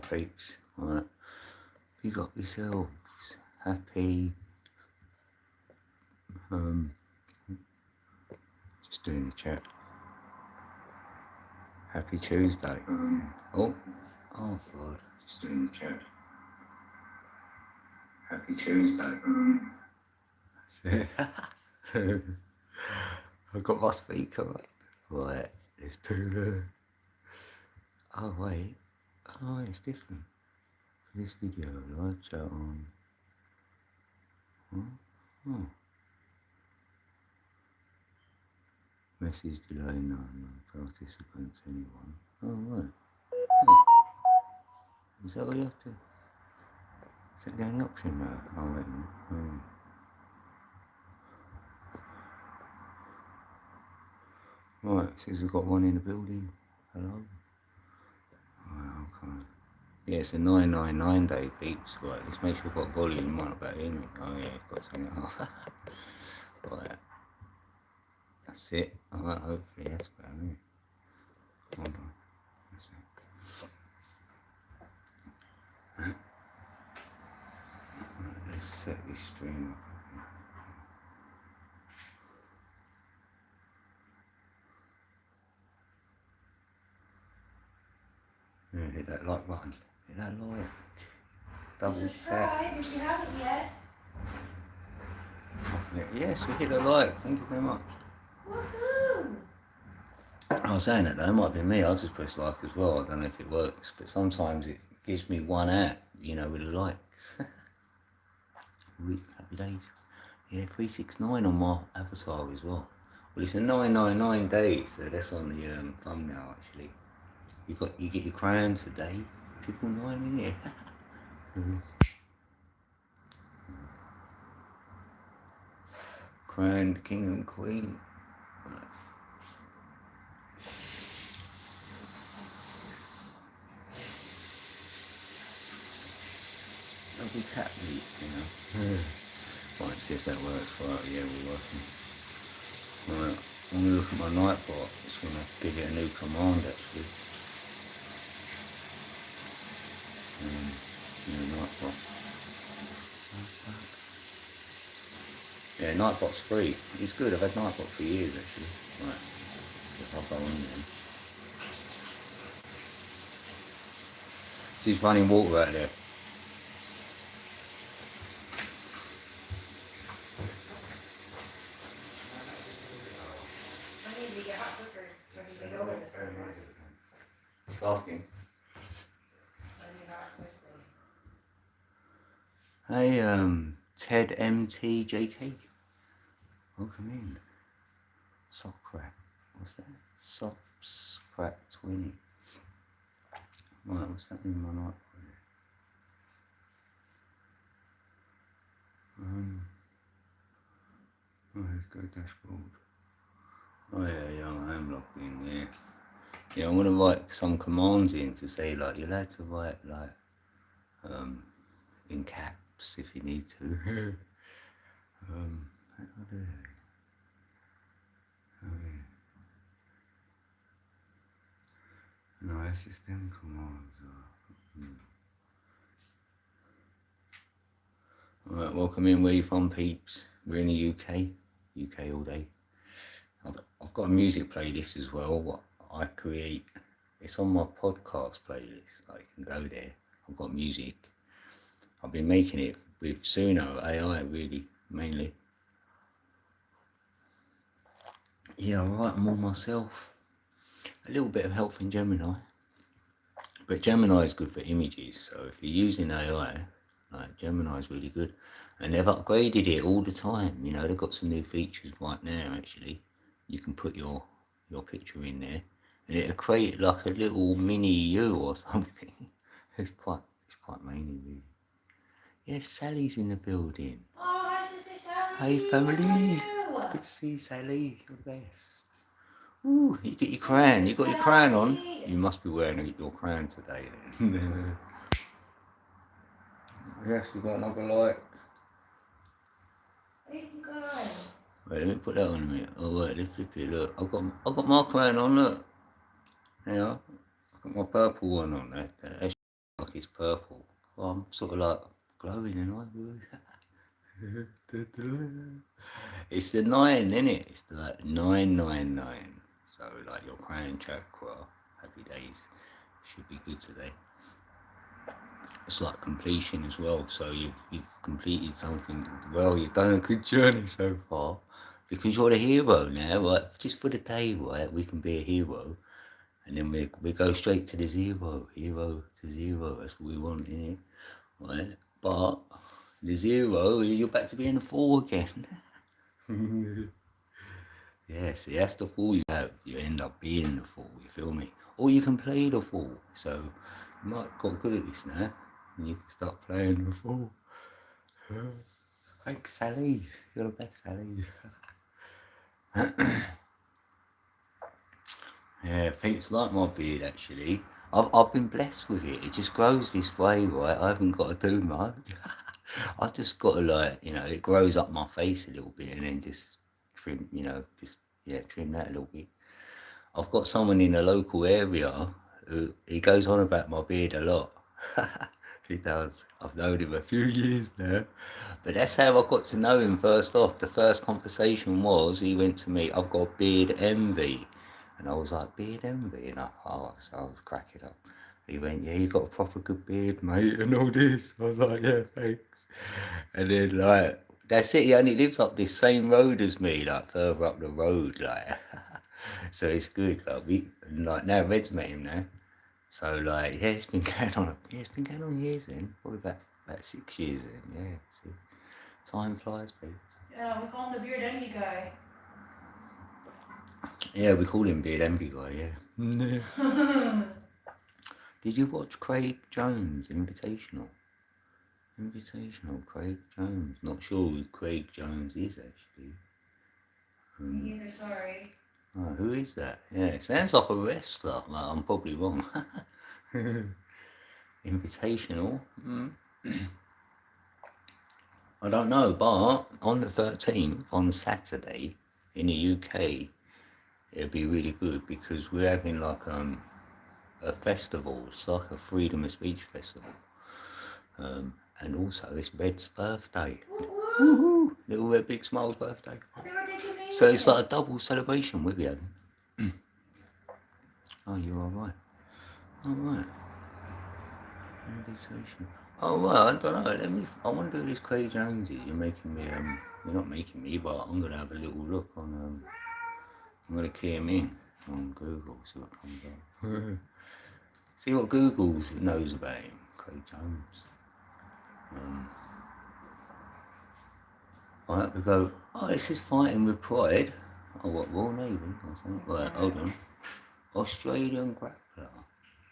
peeps. Right. Big up yourselves. Happy. Just doing the chat. Happy Tuesday. Oh God. Just doing the chat. Happy Tuesday. That's it. I've got my speaker up. Right. Let's do the. Oh wait. Oh, it's different. For this video, live chat on. Oh. Message delay, no participants, anyone. Oh, right. Oh. Is that what you have to? Is that the only option now? Oh, wait a minute. Oh. Right, says we've got one in the building. Hello? Right, okay. Yeah, it's a 999 day, peeps. Right, let's make sure we've got volume. You might not be able to hear me. Oh, yeah, I've got something off. Right. That's it. Alright, hopefully that's better, isn't it? Hold on. That's it. Right, let's set this stream up. Yeah, hit that like button. Hit that like. Double tap. If you haven't yet. Yes, we hit the like. Thank you very much. Woohoo! I was saying that though, it might be me. I'll just press like as well. I don't know if it works, but sometimes it gives me one out, you know, with the likes. Happy days. Yeah, 369 on my avatar as well. Well, it's a 999 days, so that's on the thumbnail actually. You get your crowns today. 999 in here. Crowned king and queen. Double tap me, you know. Right, see if that works. Right, yeah, we're working. Right, when we look at my Nightbot, it's going to give it a new command actually. New Nightbot. Yeah, Nightbot's free. It's good. I've had Nightbot for years actually. Right, so I'll go on then. She's running water out there. Just asking. Hey, Ted MTJK. Welcome in. Sockcrack. What's that? Sockscrack 20. Right, what's that in my night? Oh, let's go dashboard. Oh yeah, I am logged in, yeah. Yeah, I want to write some commands in to say like, you're allowed to write like, in caps if you need to. How do I do that? Oh yeah. No, that's just them commands. Alright, welcome in. Where you from, peeps? We're in the UK. UK all day. I've got a music playlist as well, what I create. It's on my podcast playlist, like you can go there. I've got music. I've been making it with Suno AI really, mainly. Yeah, I write them all myself. A little bit of help from Gemini. But Gemini is good for images, so if you're using AI, like Gemini is really good. And they've upgraded it all the time, you know, they've got some new features right now actually. You can put your picture in there and it'll create like a little mini you or something. It's quite mainly really. Yes, Sally's in the building. Oh, hi, Sister Sally. Hey family. Good to see you, Sally. You're the best. Ooh, you get your crown. You got your crown on. You must be wearing your crown today then. Yes, you got another like. Where you going? Wait, let me put that on a minute. Oh wait, let's flip it. Look, I've got my crown on. Look, yeah, I've got my purple one on. That's like his purple. Well, I'm sort of like glowing, and I. It's the 9, isn't it? It's like 999. So like your crown chakra, happy days, should be good today. It's like completion as well. So you've completed something well. You've done a good journey so far, because you're the hero now. Right, just for the day, right? We can be a hero, and then we go straight to the hero to zero. That's what we want, innit? Right? But the 0, you're back to being a 4 again. Yeah, see, that's the 4 you have. You end up being the 4, you feel me? Or you can play the 4. So you might have got good at this now, and you can start playing the 4. Thanks, Sally. You're the best, Sally. Yeah, peeps like my beard, actually. I've been blessed with it. It just grows this way, right? I haven't got to do much. I just got to, like, it grows up my face a little bit, and then just trim, trim that a little bit. I've got someone in the local area who, he goes on about my beard a lot. He does. I've known him a few years now. But that's how I got to know him first off. The first conversation was, he went to me, I've got beard envy. And I was like, beard envy? And I was cracking up. He went, yeah, you got a proper good beard, mate, and all this. I was like, yeah, thanks. And then, like, that's it. He only lives up this same road as me, like, further up the road, like. So it's good. Like, now Red's met him now. So, like, yeah, it's been going on years then. Probably about 6 years then, yeah. See, time flies, babes. Yeah, we call him the beard envy guy. Yeah, we call him Beard Envy Guy, yeah. Did you watch Craig Jones, Invitational? Craig Jones. Not sure who Craig Jones is, actually. Me neither, sorry. Oh, who is that? Yeah, it sounds like a wrestler. Well, I'm probably wrong. Invitational? I don't know, but on the 13th, on Saturday, in the UK, it'll be really good, because we're having like a festival. It's like a freedom of speech festival. And also it's Red's birthday. Woohoo! Little Red Big Smile's birthday. Happy birthday to me. So it's like a double celebration with you. Oh, you're alright. Alright. Invitation. Oh, well, I don't know. I wonder who this Craig Jones is. You're making me, you're not making me, but I'm going to have a little look on, I'm going to key him in on Google, see what comes up. See what Google knows about him, Craig Jones. Alright, we go, oh, this is Fighting with Pride. Oh, what, Royal Navy or something? Right, hold on. Australian grappler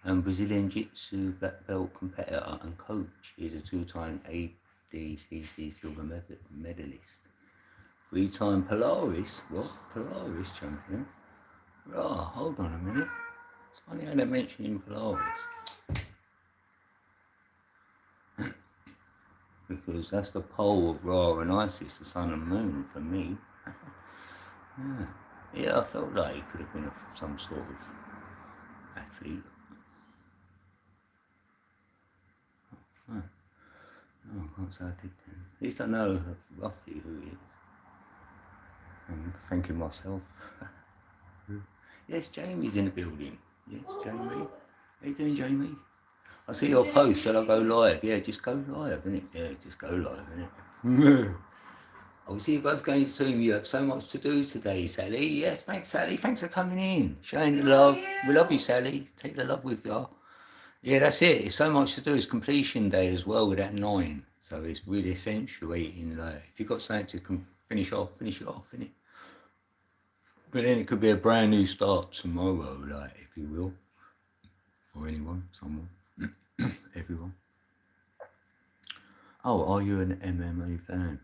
and Brazilian Jiu-Jitsu black belt competitor and coach. He is a 2-time ADCC silver medalist. 3-time Polaris champion. Oh, hold on a minute. It's funny how they're mentioning Polaris. Because that's the pole of Ra and Isis, the sun and moon, for me. Yeah, I felt like he could have been some sort of athlete. No, I can't say I did then. At least I know roughly who he is. I'm thanking myself. Yes, Jamie's in the building. Yes, Jamie. How you doing, Jamie? I see your post. Shall I go live? Yeah, just go live, innit? Yeah, just go live, innit? Oh, see you both going to Zoom. You have so much to do today, Sally. Yes, thanks, Sally. Thanks for coming in. Showing the love. We love you, Sally. Take the love with you. Yeah, that's it. It's so much to do. It's completion day as well with that 9. So it's really accentuating. Like, if you've got something to finish it off, innit? But then it could be a brand new start tomorrow, like, if you will. For anyone, someone, everyone. Oh, are you an MMA fan?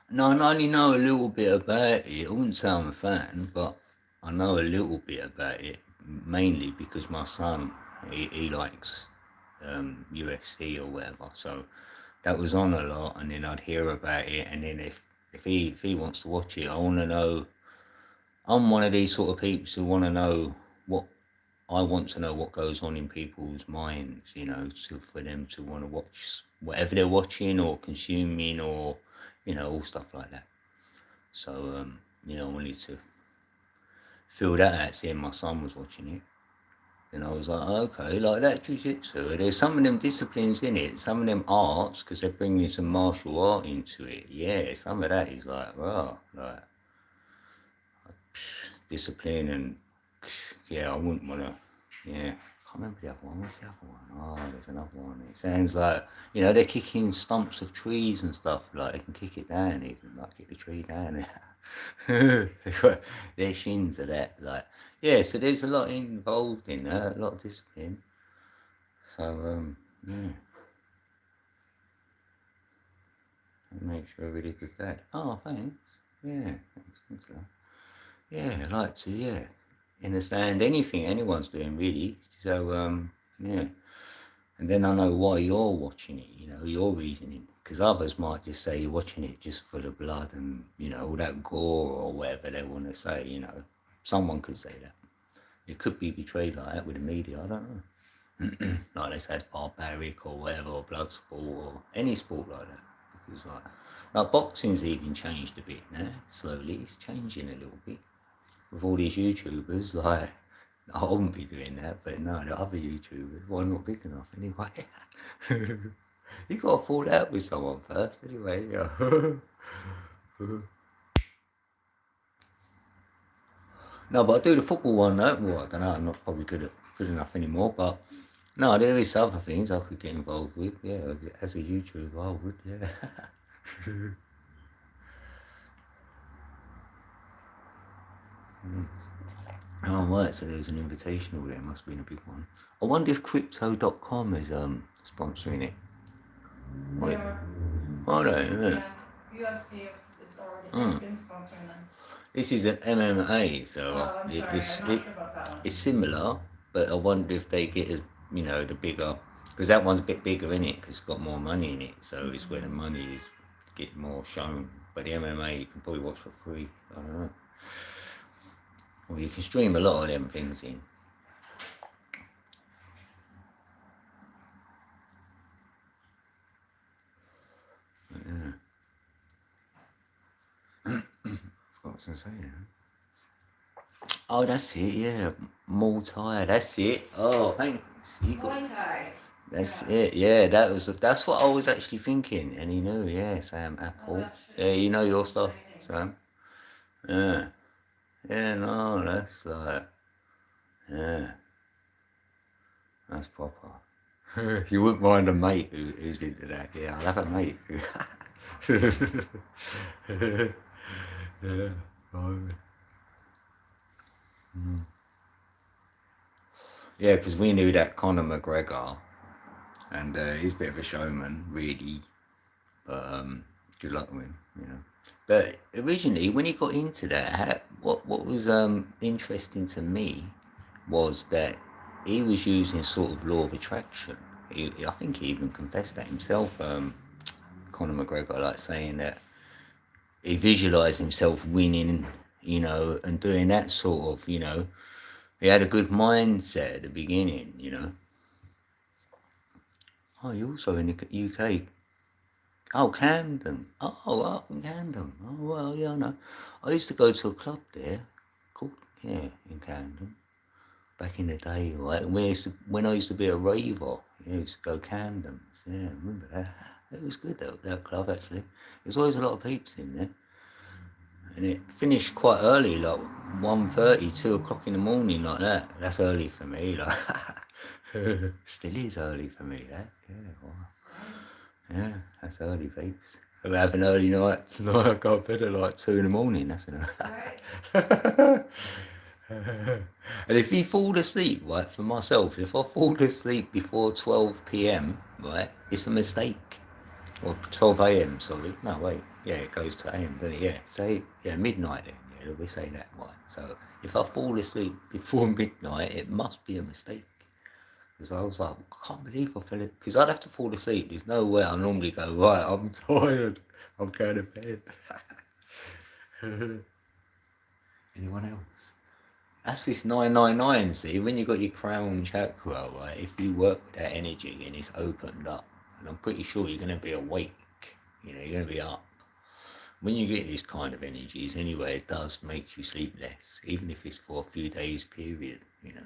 No, I only know a little bit about it. I wouldn't say I'm a fan, but I know a little bit about it, mainly because my son, he likes UFC or whatever. So that was on a lot, and then I'd hear about it, and then if he wants to watch it, I want to know. I'm one of these sort of people who want to know what I want to know what goes on in people's minds, you know, for them to want to watch whatever they're watching or consuming, or, you know, all stuff like that. So, you know, I wanted to feel that out, seeing my son was watching it. And I was like, okay, like that jiu-jitsu. There's some of them disciplines in it, some of them arts, because they're bringing some martial art into it. Yeah, some of that is like, wow, like discipline, and yeah, I wouldn't want to, yeah. I can't remember the other one. What's the other one? Oh, there's another one. It sounds like, you know, they're kicking stumps of trees and stuff. Like, they can kick it down even, like kick the tree down. Their shins are that, like, yeah, so there's a lot involved in that, a lot of discipline. So, yeah. It makes you a really good dad. Oh, thanks. Yeah, thanks a lot. Yeah, I like to, yeah, understand anything anyone's doing, really. So, yeah. And then I know why you're watching it, you know, your reasoning. Because others might just say you're watching it just for the blood and, you know, all that gore or whatever they want to say, you know. Someone could say that. It could be portrayed like that with the media, I don't know. Like they say it's barbaric or whatever, or blood sport, or any sport like that. Because like boxing's even changed a bit now, slowly. It's changing a little bit. With all these YouTubers, like, I wouldn't be doing that, but no, the other YouTubers, well, not big enough anyway. You got to fall out with someone first, anyway. Yeah. No, but I do the football one, though. Well, I don't know, I'm not probably good enough anymore, but no, there is other things I could get involved with. Yeah, as a YouTuber, I would, yeah. Oh, right, so there's an invitational there, must have been a big one. I wonder if Crypto.com is sponsoring it. Wait. Yeah. Oh, no, yeah. Yeah. UFC is already been sponsoring them. This is an MMA, so Oh, I'm sorry, I'm not sure about that one. it's similar, but I wonder if they get, as you know, the bigger, because that one's a bit bigger in it, because it's got more money in it, so it's where the money is get more shown. But the MMA you can probably watch for free. I don't know. Well, you can stream a lot of them things in. Yeah. I forgot what I was going to say now. Oh, that's it, yeah. Muay Thai, that's it. Oh, thanks. You got, Muay Thai. that's it, yeah. That's what I was actually thinking, and he knew, yeah, Sam Apple. Yeah, you know your stuff, Sam. Yeah. Yeah, no, that's like, yeah, that's proper. You wouldn't mind a mate who's into that. Yeah, I'll have a mate. Yeah, right. Yeah, because we knew that Conor McGregor, and he's a bit of a showman, really. But good luck with him, you know. But originally, when he got into that, what was interesting to me was that he was using sort of law of attraction. I think he even confessed that himself, Conor McGregor, like saying that he visualized himself winning, you know, and doing that sort of, you know, he had a good mindset at the beginning, you know. Oh, you're also in the UK. Oh, Camden. Oh, up in Camden. Oh, well, yeah, I know. I used to go to a club there called, yeah, in Camden. Back in the day, right? When I used to be a raver, yeah, I used to go Camden. Yeah, I remember that. It was good, that club, actually. There's always a lot of peeps in there. And it finished quite early, like 1:30, 2 o'clock in the morning, like that. That's early for me, like. Still is early for me, that. Yeah, wow. Yeah, that's early, peeps. We're having early night tonight. I go to bed at like 2 in the morning. That's enough. Right. And if you fall asleep, right, for myself, if I fall asleep before 12 p.m., right, it's a mistake. Or 12 a.m., sorry. No, wait. Yeah, it goes to a.m., doesn't it? Yeah, say, yeah, midnight then. Yeah, we say that, right. So if I fall asleep before midnight, it must be a mistake. Because I was like, I can't believe I fell asleep. Because I'd have to fall asleep. There's no way I normally go, right, I'm tired. I'm going to bed. Anyone else? That's this 999, see, when you got your crown chakra, right, if you work with that energy and it's opened up, and I'm pretty sure you're going to be awake, you know, you're going to be up. When you get these kind of energies, anyway, it does make you sleep less, even if it's for a few days period, you know.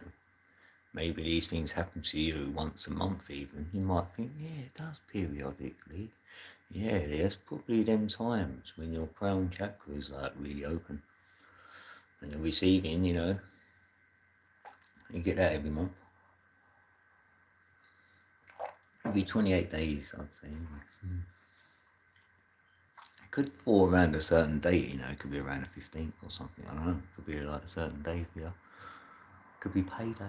Maybe these things happen to you once a month even. You might think, yeah, it does periodically. Yeah, there's probably them times when your crown chakra is like really open. And you're receiving, you know, you get that every month. Every 28 days, I'd say. It could fall around a certain date, you know, it could be around the 15th or something, I don't know. It could be like a certain day for you. It could be payday.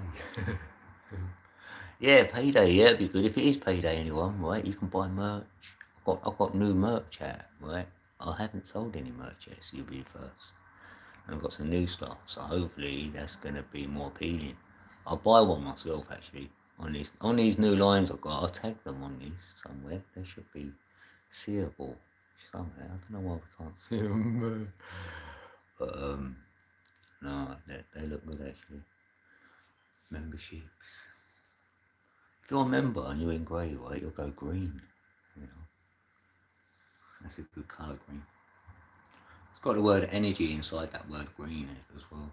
Yeah, payday, yeah, it'd be good. If it is payday, anyone, right, you can buy merch. I've got new merch out, right? I haven't sold any merch yet, so you'll be first. And I've got some new stuff, so hopefully that's gonna be more appealing. I'll buy one myself actually. On these new lines I've got, I'll tag them on these somewhere. They should be seeable somewhere. I don't know why we can't see them. But no, they look good actually. Memberships. If you're a member and you're in grey, right, you'll go green. You know, that's a good colour, green. It's got the word energy inside that word green in it as well.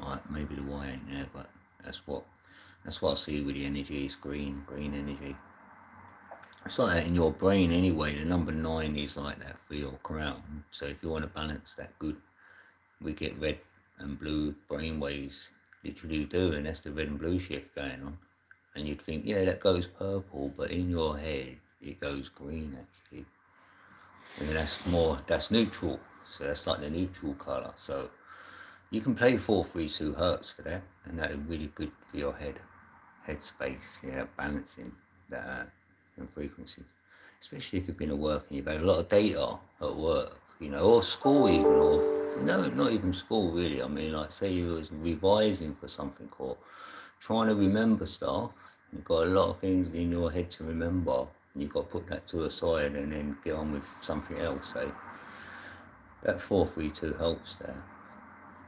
Right, maybe the Y ain't there, but that's what I see with the energy. It's green energy. It's like that in your brain anyway. The number 9 is like that for your crown. So if you want to balance that good, we get red and blue brain waves. Literally do, and that's the red and blue shift going on. And you'd think, yeah, that goes purple, but in your head it goes green actually. And that's neutral. So that's like the neutral colour. So you can play 432 hertz for that, and that is really good for your head space, yeah, balancing that and frequencies. Especially if you've been at work and you've had a lot of data at work, you know, or school even, or no, not even school really. I mean, like say you was revising for something or trying to remember stuff. You've got a lot of things in your head to remember, and you've got to put that to a side and then get on with something else. So that 432 helps there.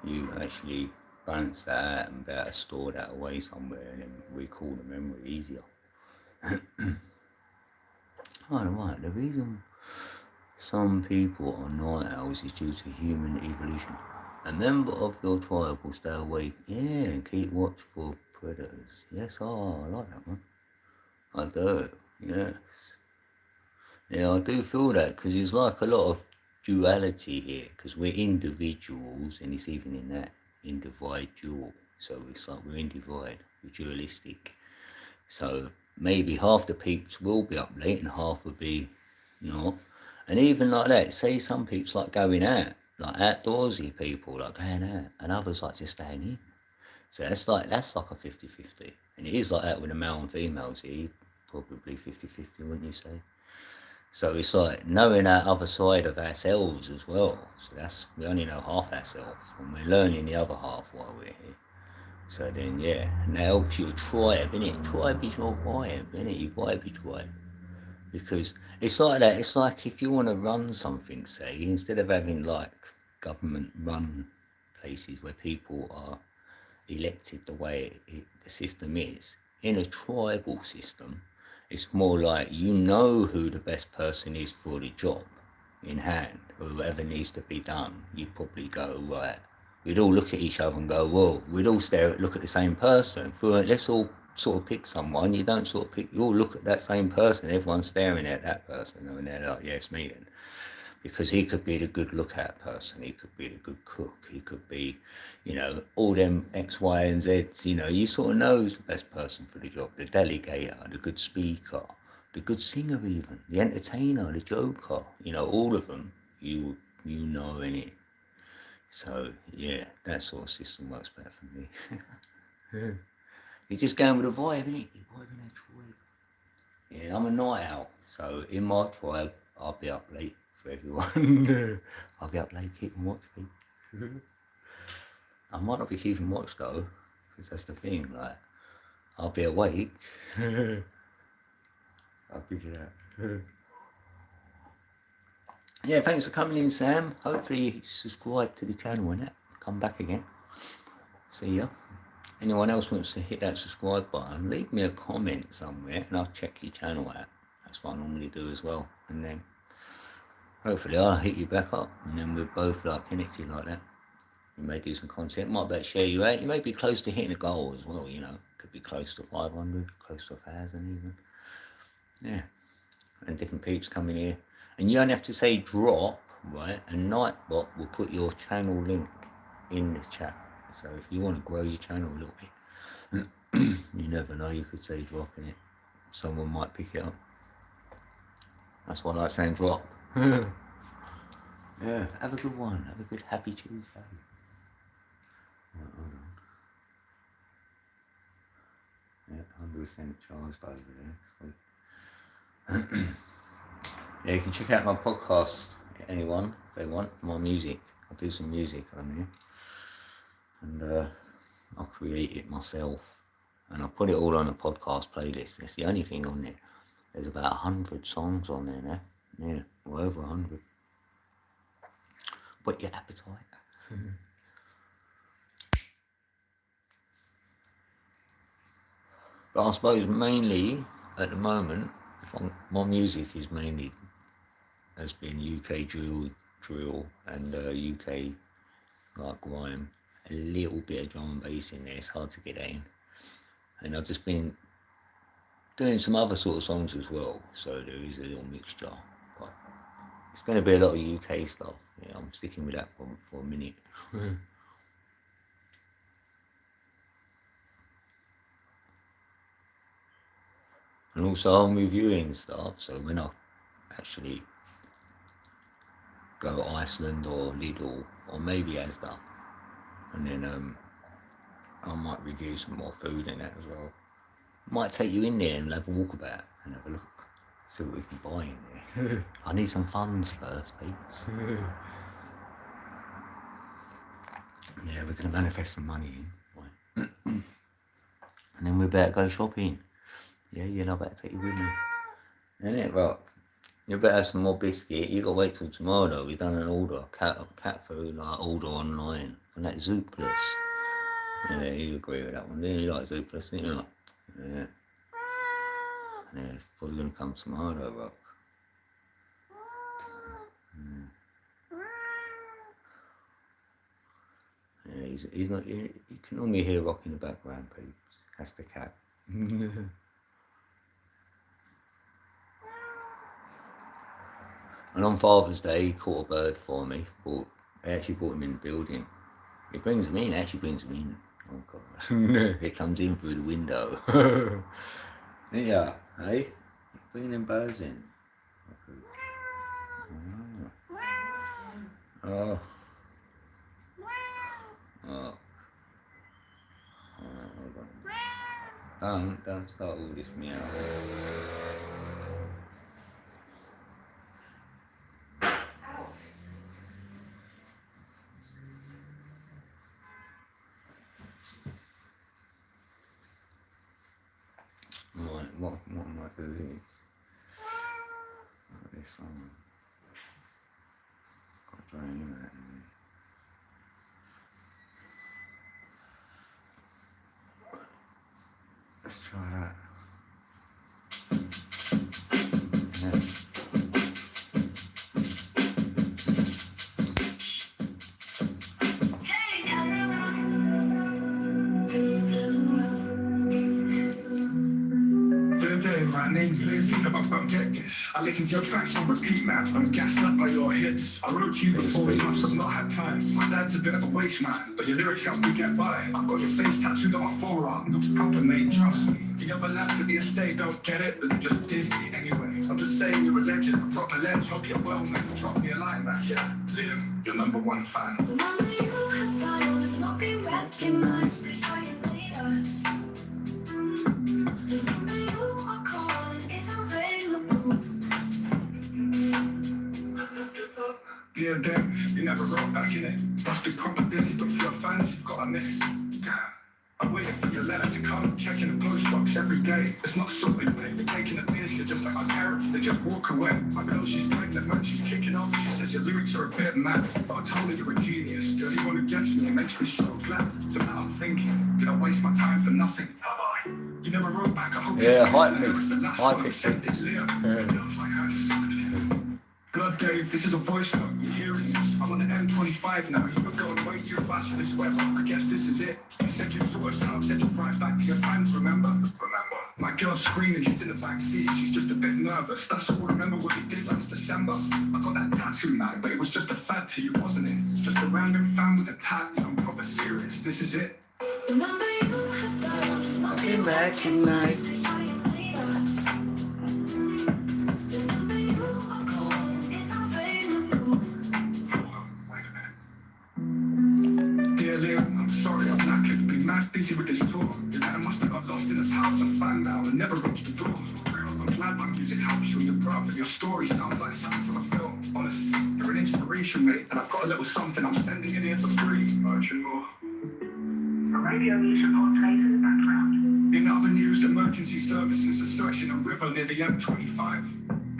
You actually balance that out and be able to store that away somewhere and then recall the memory easier. Right, the reason some people are night owls is due to human evolution. A member of your tribe will stay awake, yeah, and keep watch for predators. Yes, I like that one. I do, yes. Yeah, I do feel that, because there's like a lot of duality here, because we're individuals, and it's even in that, individual. So it's like we're individe, we're dualistic. So maybe half the peeps will be up late and half will be not. And even like that, say some peeps like going out, like outdoorsy people like going out, and others like just staying in. So that's like a 50-50. And it is like that with the male and females here, probably 50-50, wouldn't you say? So it's like knowing that other side of ourselves as well. So we only know half ourselves, and we're learning the other half while we're here. So then, yeah, and that helps you tribe, innit? Tribe is your vibe, innit? You vibe your tribe. Because it's like that. It's like if you want to run something, say, instead of having like government-run places where people are elected the way the system is, in a tribal system, it's more like you know who the best person is for the job in hand, or whatever needs to be done. You'd probably go, right, we'd all look at each other and go, well, we'd all look at the same person. Let's all sort of pick someone. You don't sort of pick, you all look at that same person. Everyone's staring at that person, and they're like, yeah, it's me then. Because he could be the good look-at person, he could be the good cook, he could be, you know, all them X, Y, and Zs, you know, you sort of know who's the best person for the job, the delegator, the good speaker, the good singer even, the entertainer, the joker, you know, all of them, you know in it. So, yeah, that sort of system works better for me. Yeah. It's just going with a vibe, innit? You're vibing that tribe. Yeah, I'm a night owl, so in my tribe, I'll be up late for everyone. I'll be up late keeping watch, people. I might not be keeping watch though, because that's the thing, like, I'll be awake. I'll give you that. Yeah, thanks for coming in, Sam. Hopefully you subscribe to the channel and that. Come back again. See ya. Anyone else wants to hit that subscribe button, leave me a comment somewhere and I'll check your channel out. That's what I normally do as well. And then hopefully I'll hit you back up and then we're both like connected like that. You may do some content, might be able to share you out. You may be close to hitting a goal as well, you know. Could be close to 500, close to 1,000 even. Yeah. And different peeps coming here. And you only have to say drop, right? And Nightbot will put your channel link in the chat. So if you want to grow your channel a little bit, you never know, you could say drop in it. Someone might pick it up. That's why I like saying drop. Yeah, have a good one. Have a good happy Tuesday. Right, hold on. Yeah, 100% charged over there. Sweet. Yeah, you can check out my podcast, anyone, if they want, my music. I'll do some music on here. And I'll create it myself. And I'll put it all on a podcast playlist. That's the only thing on there. There's about 100 songs on there now. Yeah, well over 100. Whet your appetite. But I suppose mainly, at the moment, my music is mainly has been UK drill and UK like grime. A little bit of drum and bass in there, it's hard to get that in. And I've just been doing some other sort of songs as well, so there is a little mixture. But it's going to be a lot of UK stuff. Yeah, I'm sticking with that for a minute. And also I'm reviewing stuff, so when I actually go to Iceland or Lidl or maybe Asda, and then I might review some more food in that as well. Might take you in there and have a walkabout and have a look, see what we can buy in there. I need some funds first, peeps. Yeah, we're going to manifest some money in, right? And then we better go shopping. Yeah, you know, I better take you with me. Isn't it, Rock? You better have some more biscuit. You gotta wait till tomorrow though. We've done an order, cat food, like order online. And that Zooplus. Yeah, you agree with that one, didn't you? Like Zooplus, didn't you? Yeah. Yeah, it's probably gonna come tomorrow though, Rock. Yeah, he's not. You can normally hear Rock in the background, peeps. That's the cat. And on Father's Day, he caught a bird for me. I actually brought him in the building. He brings him in, actually brings him in. Oh God. He comes in through the window. Yeah, hey? Bring them birds in. Oh. Oh. Don't start all this meow. Right, what might do is this one. Got to drain him out in a minute. Let's try that. Yeah. I listen to your tracks on repeat, man. I'm gassed up by your hits. I wrote you before we must have not had time. My dad's a bit of a waste man, but your lyrics help me get by. I've got your face tattooed on my forearm. Looks proper, mate, trust me. The other lads at the estate don't get it, but they're just dizzy anyway. I'm just saying you're a legend, proper legend. Hope you're well, man. Drop me a line back, yeah. Liam, your number one fan. Remember you had got all the smoking back in mind. This are you later. Remember you are calling, it's available. Yeah, damn, you never wrote back in it. Must be proper busy, but for your fans, you've got a miss. Damn, I'm waiting for your letter to come. Check checking the post box every day. It's not sorted, mate. You're taking a piss, you're just like my parents, they just walk away. I know she's pregnant when she's kicking off. She says your lyrics are a bit mad, but I told her you're a genius. The only one who gets me, it makes me so glad. So now I'm thinking, did I waste my time for nothing? Have I? You never wrote back, I hope Yeah, hype it's me. the last Hype one I it, sent please. it there. God, Dave, this is a voice note. You're hearing this. I'm on the M25 now. You were going way too fast for this weather. I guess this is it. You said you'd sort us out. Said you'd drive back to your friends, remember? Remember. My girl's screaming. She's in the back seat. She's just a bit nervous. That's all. Remember what we did last December? I got that tattoo, man, but it was just a fad to you, wasn't it? Just a random fan with a tat. I'm proper serious. This is it. Remember you had that on his I can recognize. Remember you are cold, it's available. Wait a minute. Dear Liam, I'm sorry I'm knackered. Been mad busy with this tour. Your letter must have got lost in the piles of fan mail and never reached the door. I'm glad my music helps you and your brother. Your story sounds like something from a film. Honestly, you're an inspiration, mate. And I've got a little something I'm sending in here for free. Merchant more. Radio news report plays in the background. In other news, emergency services are searching a river near the M25.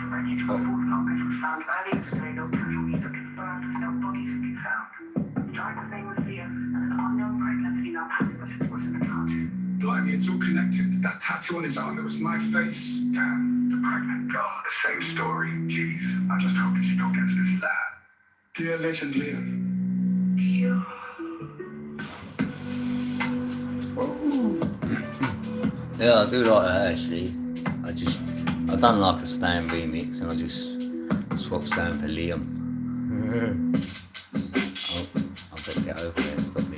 Emergency report focus was found earlier today. No casualties are confirmed. No bodies have been found. The driver's name was Liam, and an unknown pregnant female passenger was in the car. Blimey, it's all connected. That tattoo on his arm, it was my face. Damn, the pregnant girl, the same story. Jeez, I just hope he still gets this lad. Dear Legend Liam. Yeah, I do like that actually. I done like a Stan remix and I just swapped Stan for Liam. I'll better get over there and stop the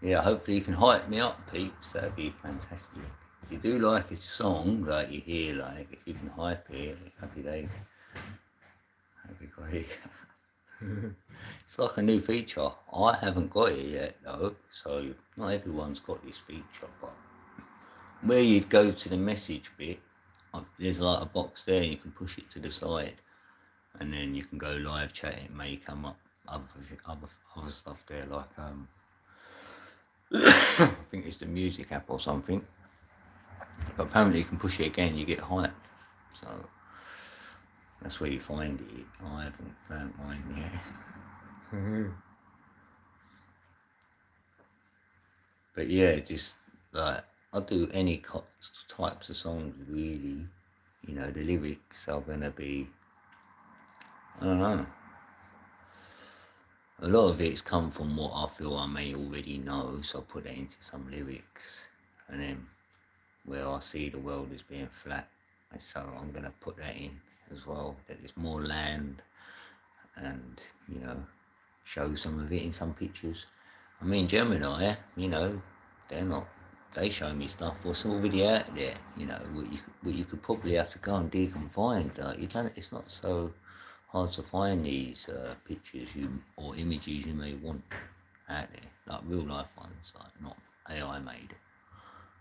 Yeah, hopefully you can hype me up, peeps. That'd be fantastic. If you do like a song, like you hear, like if you can hype it, happy days. That'd be great. It's like a new feature. I haven't got it yet though, so not everyone's got this feature, but where you'd go to the message bit, there's like a box there and you can push it to the side and then you can go live chat. It may come up other stuff there, like I think it's the music app or something, but apparently you can push it again, you get hype, so that's where you find it. I haven't found mine yet. But yeah, just like I'll do any types of songs really. You know, the lyrics are gonna be, I don't know. A lot of it's come from what I feel I may already know, so I'll put that into some lyrics. And then where I see the world as being flat, and so I'm gonna put that in as well, that there's more land, and you know, show some of it in some pictures. I mean, Gemini, you know, they show me stuff what's already out there, you know, what you could probably have to go and dig and find. It's not so hard to find these pictures or images you may want out there, like real life ones, like not AI made.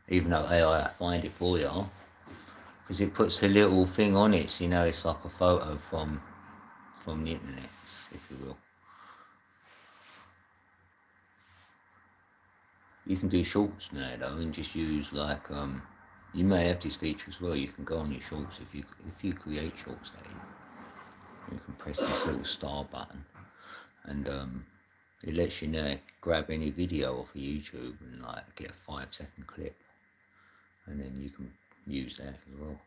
Even though AI find it for you, because it puts a little thing on it, so you know it's like a photo from the internet, if you will. You can do shorts now though, and just use like you may have this feature as well. You can go on your shorts if you create shorts, that is. You can press this little star button, and it lets you now grab any video off of YouTube and like get a 5-second clip, and then you can use that as well.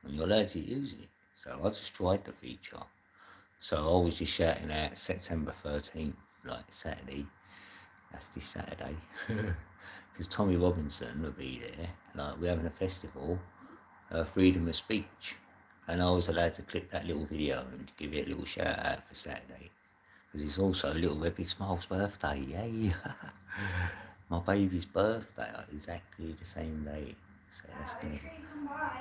And you're allowed to use it. So I just tried the feature. So I was just shouting out September 13th, like Saturday. That's this Saturday. Because Tommy Robinson will be there. Like we're having a festival, freedom of speech. And I was allowed to clip that little video and give it a little shout out for Saturday. Because it's also Little Epic Smile's birthday, yay! My baby's birthday, exactly the same day. So that's gonna be...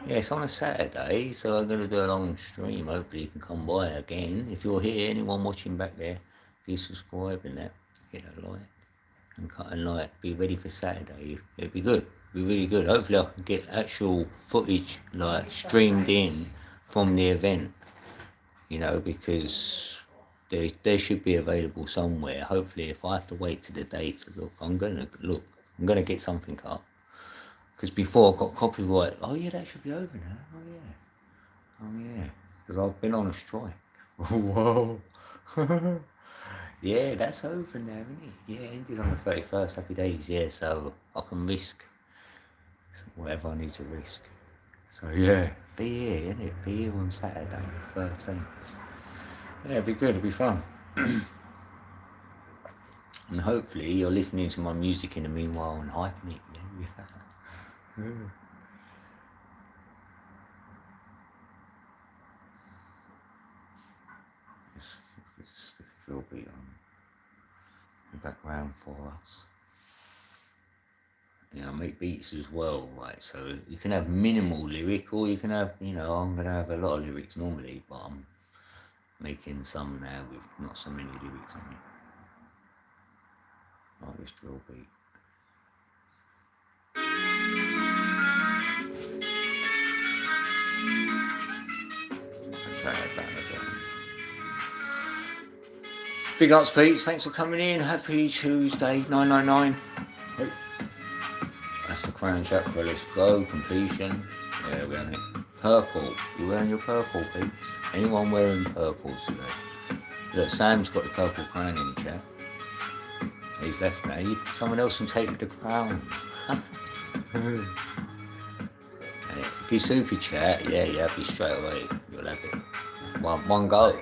Yeah, it's on a Saturday, so I'm gonna do a long stream. Hopefully you can come by again. If you're here, anyone watching back there, if you subscribe and that, hit a like and cut a like. Be ready for Saturday. It'd be good. It'd be really good. Hopefully I can get actual footage like streamed in from the event. You know, because They should be available somewhere. Hopefully, if I have to wait to the date to look, I'm gonna get something up. Because before I got copyright. Oh yeah, that should be over now. Oh yeah. Because I've been on a strike. Whoa. Yeah, that's over now, isn't it? Yeah, ended on the 31st. Happy days. Yeah, so I can risk whatever I need to risk. So yeah, be here, innit? Be here on Saturday, 13th. Yeah, it'll be good. It'll be fun. And hopefully you're listening to my music in the meanwhile and hyping it. Yeah. Just stick a drill beat on the background for us. You know, I make beats as well, right? So you can have minimal lyric, or you can have, you know, I'm gonna have a lot of lyrics normally, but I'm making some now with not so many lyrics on it. Like this drill beat. Say that again. Big ups, Pete. Thanks for coming in. Happy Tuesday, 999. Oh, that's the crown chakra. Let's go. Completion. Yeah, we're on it. Purple. You wearing your purple, Pete? Anyone wearing purple today? Look, Sam's got the purple crown in the chat. He's left now. Someone else can take the crown. If you super chat, yeah, you're happy straight away. You'll have it. One go.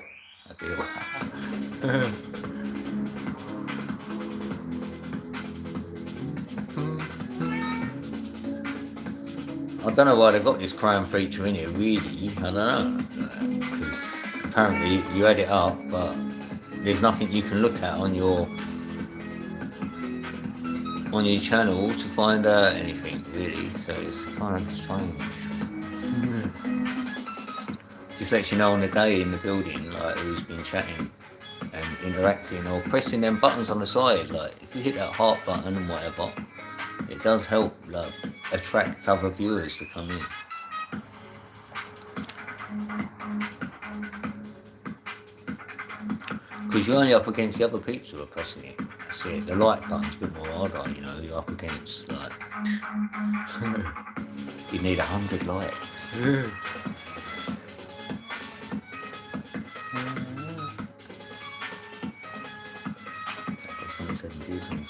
I don't know why they got this crown feature in here, really. I don't know. Because apparently you add it up, but there's nothing you can look at on your channel to find out anything, really. So it's kind of strange. Just lets you know on the day in the building, like, who's been chatting and interacting or pressing them buttons on the side. Like, if you hit that heart button and whatever, it does help, like, attract other viewers to come in. Because you're only up against the other people who are pressing it. That's it. The like button's a bit more harder, you know. You're up against, like, you need 100 likes. Someone said do something.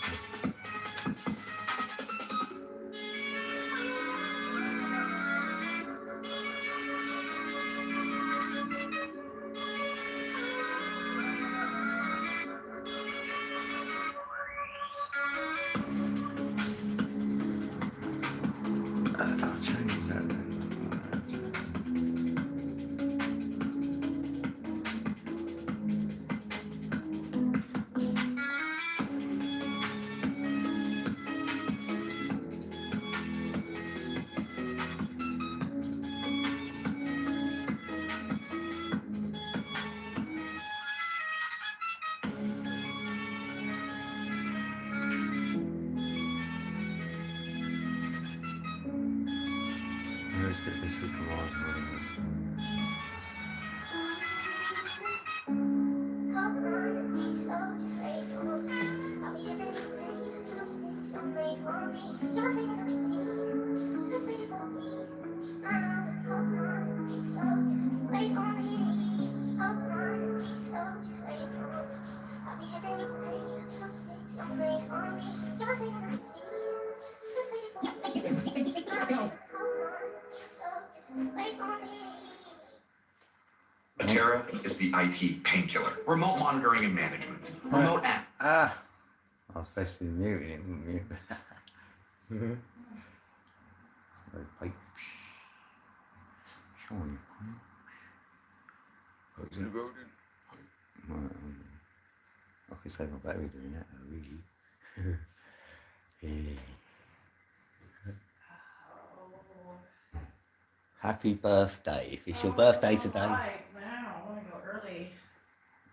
I'll change that then. Let's get this super large one. Atera is the IT painkiller. Remote monitoring and management. Remote app. I was supposed to mute it, mute. So, pipe. Showing pipe. Pipes in the building. I could save my battery doing that though, really. Yeah. Happy birthday. If it's your birthday today. Right now, I want to go early.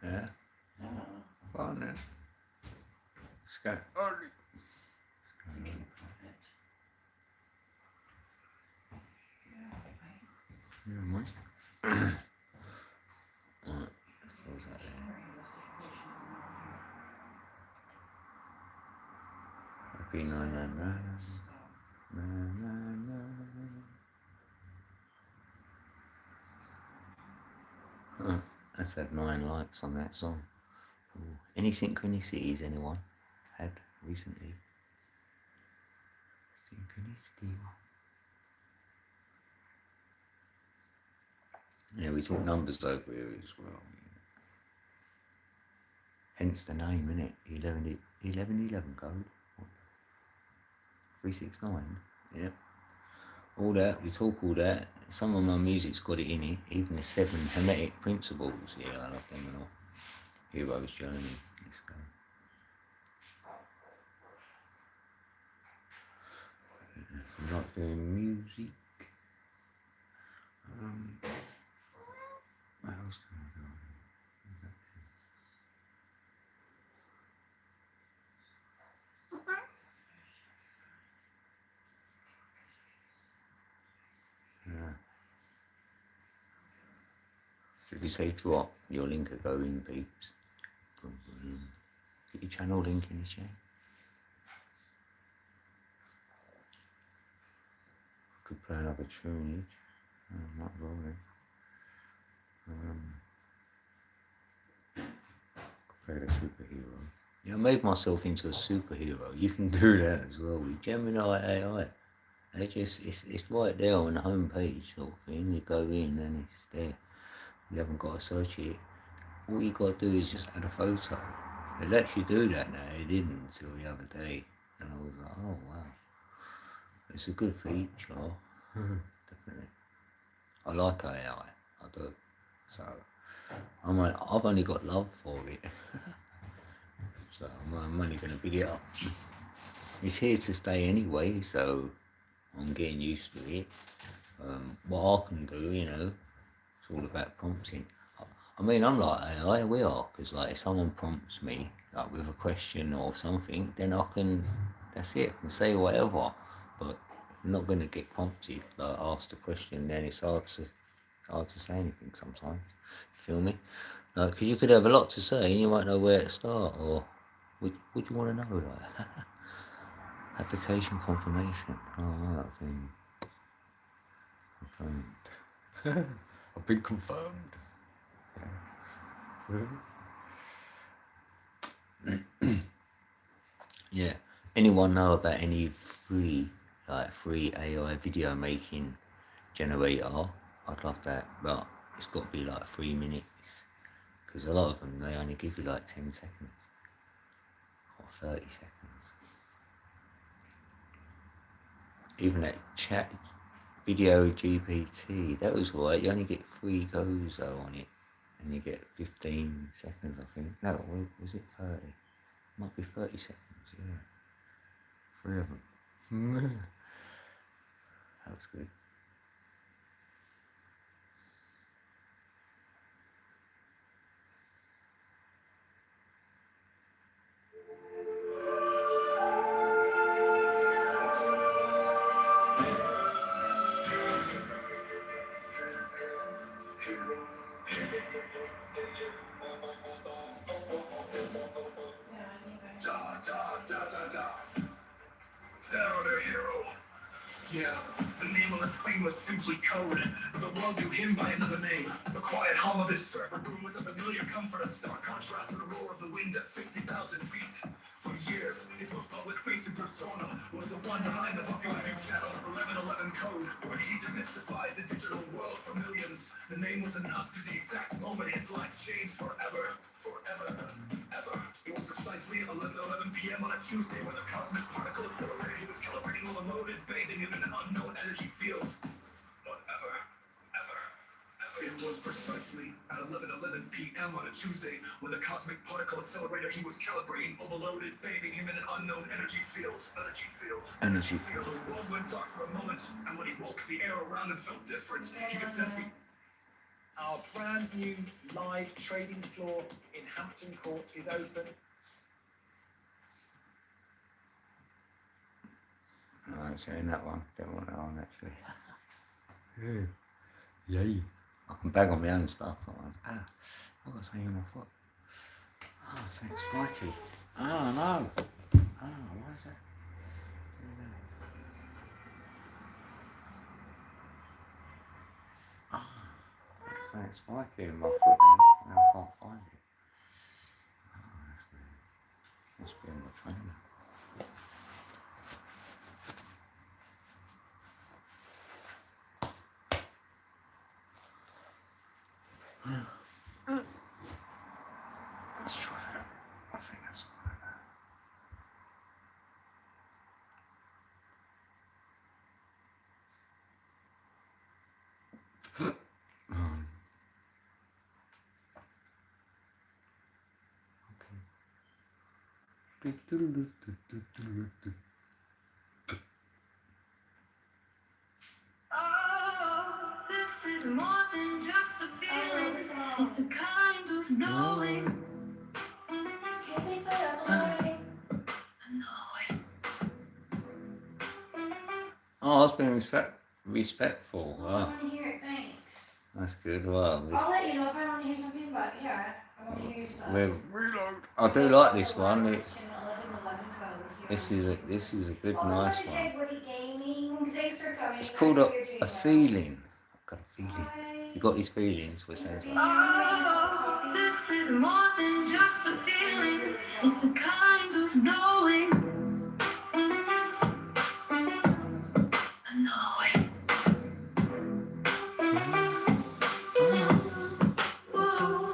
Yeah. Yeah. Go on then. Let's go early. Yeah, mate. Right, let's close that there. Happy na na na na na na. That's had 9 likes on that song. Ooh. Any synchronicities anyone had recently? Synchronicity. Yeah, we talk numbers over here as well. Hence the name, innit? 1111 code. 369. Yep. All that, we talk all that. Some of my music's got it in it. Even the 7 Hermetic Principles. Yeah, I love them and all. Hero's Journey. Let's go. I'm not doing music. What else can I do? Yeah. So if you say drop, your link will go in, peeps. Get your channel link in the chat. Could play another tune each. Might roll it. Could play the superhero. Yeah, I made myself into a superhero. You can do that as well with Gemini AI. They just it's right there on the home page sort of thing. You go in and it's there. You haven't got to search it. All you got to do is just add a photo. It lets you do that now. It didn't until the other day, and I was like, oh wow, it's a good feature. Definitely. I like AI. I do. So I've only got love for it. So I'm only going to big it up. It's here to stay anyway, so I'm getting used to it. What I can do, you know, it's all about prompting. I mean, I'm like AI, we are, because like if someone prompts me like with a question or something, then I can, that's it, I can say whatever. But if I'm not going to get prompted, like asked a question, then it's hard to say anything sometimes. Feel me? Because you could have a lot to say and you won't know where to start, or what do you want to know? Like application confirmation. Oh, right, I've been confirmed. I've been confirmed. Yeah. Anyone know about any free AI video making generator? I'd love that, but it's got to be like 3 minutes, because a lot of them they only give you like 10 seconds or 30 seconds. Even that chat video GPT, that was alright. You only get 3 goes though on it, and you get 15 seconds, I think. No, was it 30? Might be 30 seconds, yeah. 3 of them. That was good. Zero the hero. Yeah, the nameless, famous, simply code. But the world knew him by another name. The quiet hum of his server room was a familiar comfort, a stark contrast to the roar of the wind at 50,000 feet. For years, his most public-facing persona was the one behind the popular news channel 1111 Code, where he demystified the digital world for millions. The name was enough to the exact moment his life changed forever. Forever. Ever. It was precisely 11:11 p.m. on a Tuesday when the cosmic particle accelerator he was calibrating overloaded, bathing him in an unknown energy field. But ever. It was precisely at 11:11 p.m. on a Tuesday when the cosmic particle accelerator he was calibrating overloaded, bathing him in an unknown energy field. Energy field. The world went dark for a moment, and when he woke, the air around him felt different. He could sense the Our brand new live trading floor in Hampton Court is open. No, I ain't saying that one. Don't want that one actually. Yay. I can bag on my own stuff sometimes. What was I saying on my foot? Saying spiky. No. Why is that? something spiky in my foot then. Now I can't find it. Oh, that's weird. Must be in my trainer. Let's try that. I think that's all right. Oh, this is more than just a feeling. It's a kind of knowing. Can we put up alright? Knowing. Oh, I was being respectful. I Wow, want to hear it, thanks. that's good. Wow, this, I'll let you know if I want to hear something, but yeah, I want to hear stuff. we're reload. I do like this one. Channel 1111 code. This is a good, nice one. Hey, Woody Gaming, thanks for coming. It's called a feeling. I've got a feeling. You got these feelings, which sounds like. Oh, this is more than just a feeling. It's a kind of knowing. A knowing. Ooh.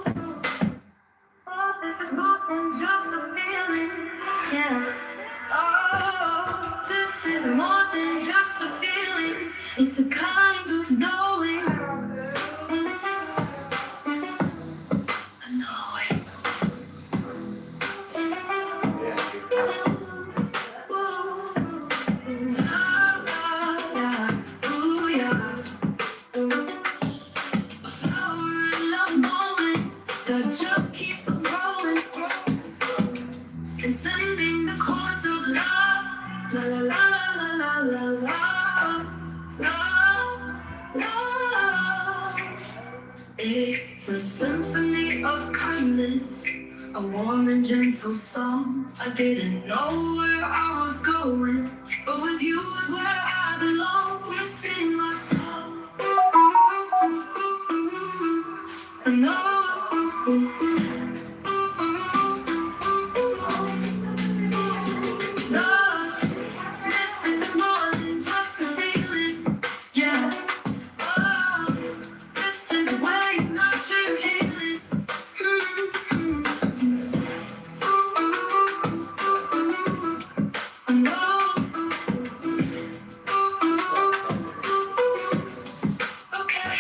Oh, this is more than just a feeling. Yeah. Oh, this is more than just a feeling. It's a kind of knowing. A knowing. Transcending the chords of love, la la la la la la la, love. It's a symphony of kindness, a warm and gentle song. I didn't know where I was going, but with you is where I belong. We sing our song. I know. Love, this is more than just a feeling. Yeah. Oh, this is a way, not your healing. I know. Okay.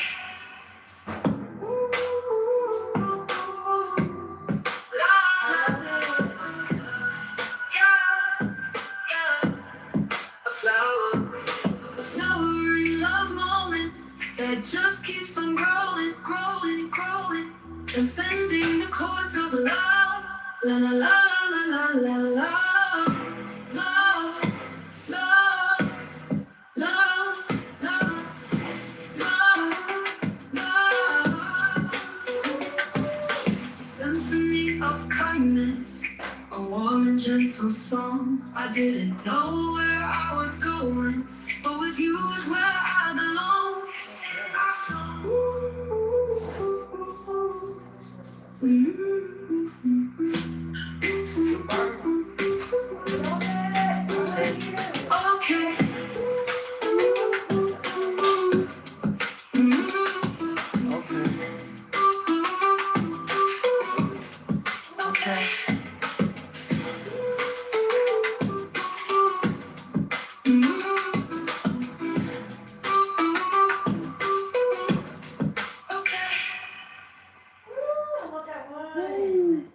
A flowery love moment that just keeps on growing, growing, and growing, transcending the chords of love. La la la la la la la. Love, love, love, love, love. Symphony of kindness, a warm and gentle song. I didn't know where I was going, but with you is where I belong. We sing our song. Okay. Okay. Okay. Woo, I love that one.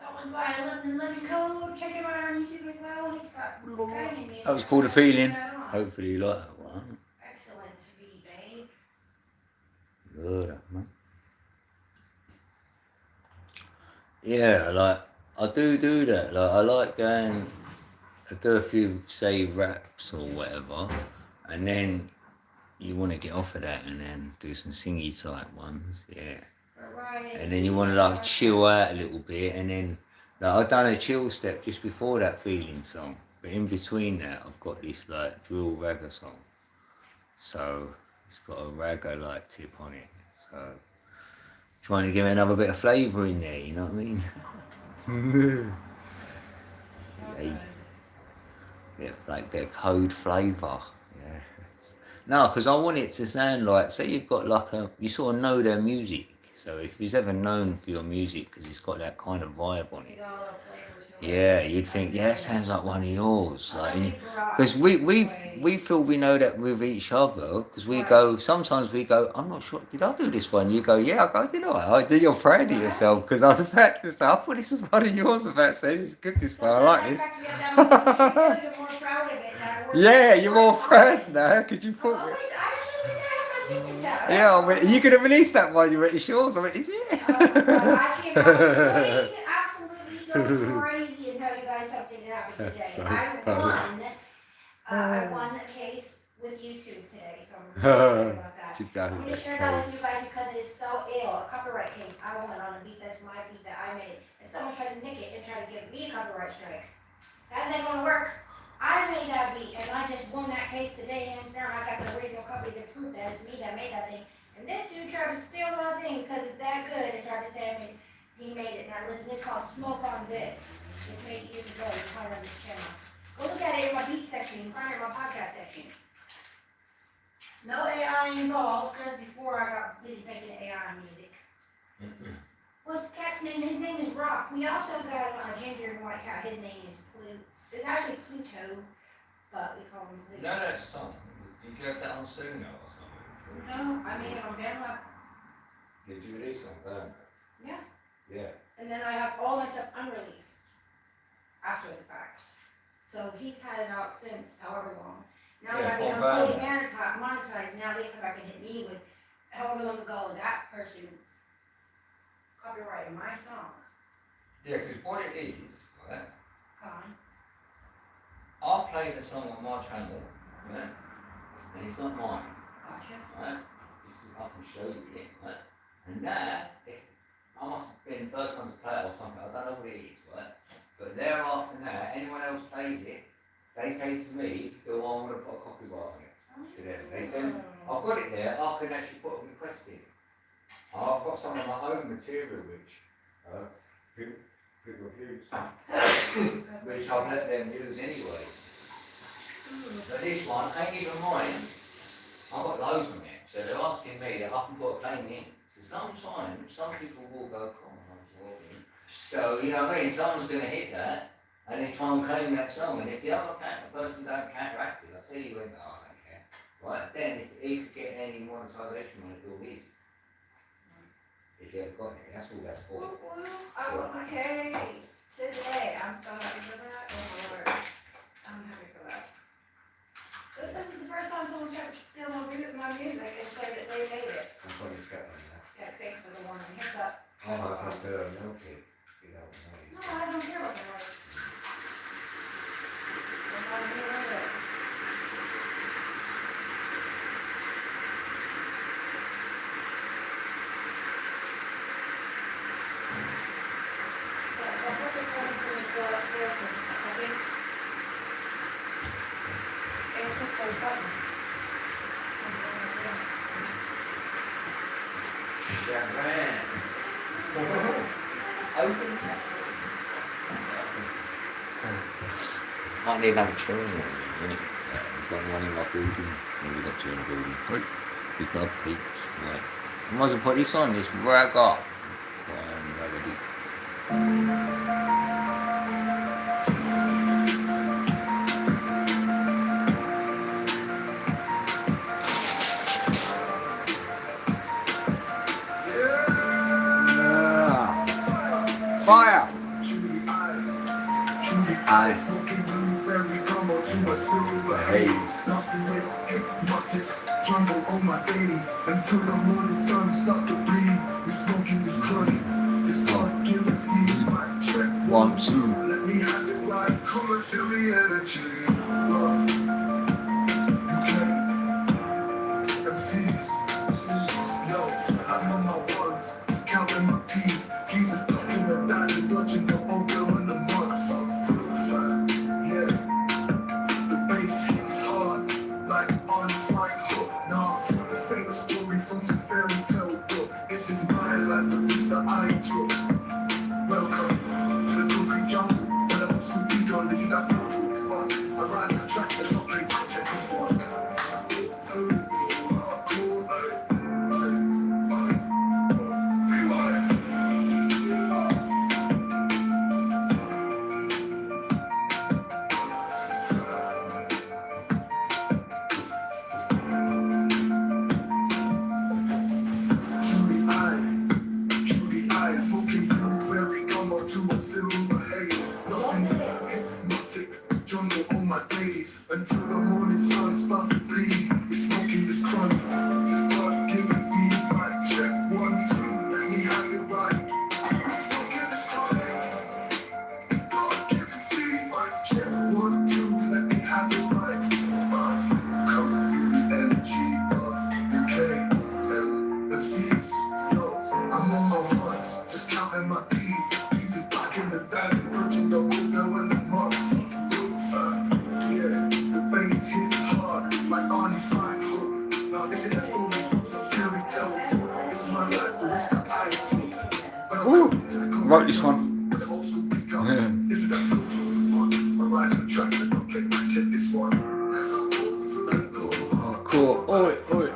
That one's by 1111 code. Check him out on YouTube as well. He's got guy named That was called a feeling. Yeah. Hopefully you like that one. Excellent to be, babe. Good, man. Yeah, like I do that. Like I like going. I do a few say raps or whatever, and then you want to get off of that and then do some singy type ones. Yeah. Right. And then you want to like chill out a little bit, and then like I've done a chill step just before that feeling song, but in between that I've got this like drill ragga song, so it's got a ragga like tip on it. So trying to give it another bit of flavour in there, you know what I mean? Yeah, bit of code flavour. Yeah. No, because I want it to sound like, say you've got like you sort of know their music. So if you've ever known for your music, because it's got that kind of vibe on it. Yeah, you'd think, yeah, that sounds like one of yours. Like, because we feel we know that with each other, because we go, sometimes we go, I'm not sure, did I do this one? You go, yeah, I go, did I? Then you're proud of yourself, because I was about to say, I thought this was one of yours about to say, this is good, this one, I like this. Yeah, you're more proud now, because you thought, yeah, I mean, you could have released that one, you went, it's yours, I went, is it? I can't absolutely go crazy and tell you guys something that happened today. So I won a case with YouTube today, so I'm really excited about that. To go I'm going to with share that that with you case. guys because it's so ill. A copyright case I won on a beat that's my beat that I made. And someone tried to nick it and try to give me a copyright strike. That ain't going to work. I made that beat and I just won that case today, hands down. I got the original copy to prove that it's me that made that thing. And this dude tried to steal my thing because it's that good and tried to say he made it. Now listen, this is called Smoke on This. It's made years ago. You can find it on this channel. Go look at it in my beat section. You can find it in my podcast section. No AI involved because before I got busy making AI music. What's the cat's name? His name is Rock. We also got a ginger and white cat. His name is Pluto. It's actually Pluto, but we call him Pluto. No, that song. Did you have that on Suno or something? No, I made it on Bandlab. Did you release on Bandlab? Yeah. Yeah. And then I have all my stuff unreleased after the fact. So he's had it out since however long. Now Yeah, that I for become fully Bandlab. monetized, now they come back and hit me with however long ago that person copyrighted my song. Yeah, because what it is, right? Gone. I'll play the song on my channel, right? And it's not mine, Gotcha. right? This is, I can show you it, right? And that, if I must have been the first one to play it or something, I don't know what it is, right? But thereafter that, anyone else plays it, they say to me, do I want to put a copyright on it? To them. They send, I've got it there, I can actually put a request in. I've got some of my own material which people use, which I've let them use anyway. But this one ain't even mine. I've got loads of them, so they're asking me if I can put a claim in. So sometimes some people will go, come on, I'm talking. So, you know what I mean, someone's going to hit that and then try and claim that song. And if the other person don't counteract it, I'll tell you when, oh, I don't care. Right, then if he could get any monetisation on it, it'll be. If you haven't got it, that's all that's for. Woo woo, I won my case today. I'm so happy for that. Oh my Lord. I'm happy for that. This isn't the first time someone's tried to steal my music and say that they made it. Somebody's got on that. Yeah, thanks for the warning. Heads up. Oh, that's not good, milk it. You know, No, I don't care what the noise. I'm not here with it. Yeah, so I put this one for me to go upstairs for just a second. And click those buttons. Yeah, man. Open sesame. Might need another chair in there, innit? We've got one in my building. Yeah, we've got two in the building. Hey. Big club, peeps. Right. I might as well put this on, this rag up. Fire! I smoking blueberry combo to a silver haze. Nothing is hypnotic, jumble on my days until the morning sun starts to bleed. We smoking this joint, this God given seed. Mic check 1, 2. Let me have it right, come and feel the energy. Love, UK, MCs. Yo, I'm on my ones, just counting my P's. Keys are stuck in the diamond, dodging the oatmeal in the months. Yeah, the bass hits hard, like on its right hook. Nah, this ain't a story from some fairy tale book. wrote this one. With the old school pick up. This is that cool one. I'm riding the track, let me play my tip this one. Oh, cool. Oi, oi,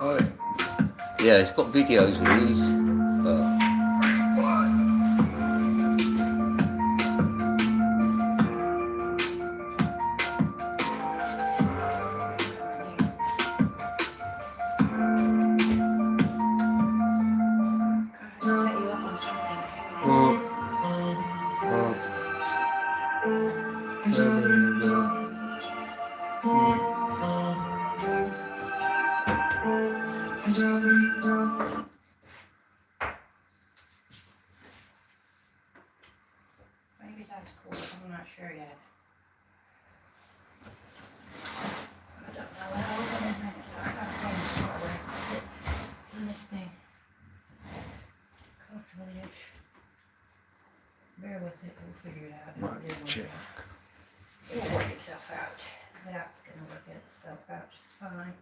oi. Yeah, it's got videos of these, but I'll set you up on something. Maybe that's cool, I'm not sure yet. I don't know, well, we're gonna manage it. I gotta find a spot where I can sit in this thing comfortably-ish. Bear with it, we'll figure it out. It'll Right, work check. out. It'll work itself out. That's gonna work itself out just fine.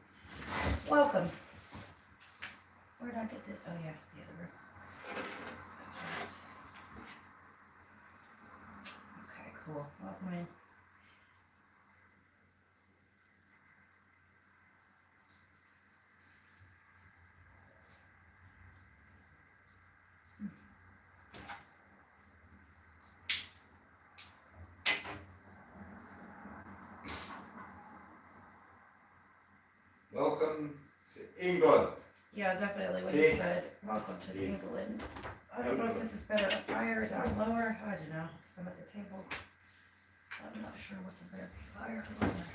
Welcome. Where did I get this? Oh yeah, the other room. That's right. Okay, cool. Welcome in. Welcome to England. Yeah, definitely what he Yes. said. Welcome to Yes. England. I don't know if this is better up higher or down lower. I don't know, because I'm at the table. I'm not sure what's a better higher or lower.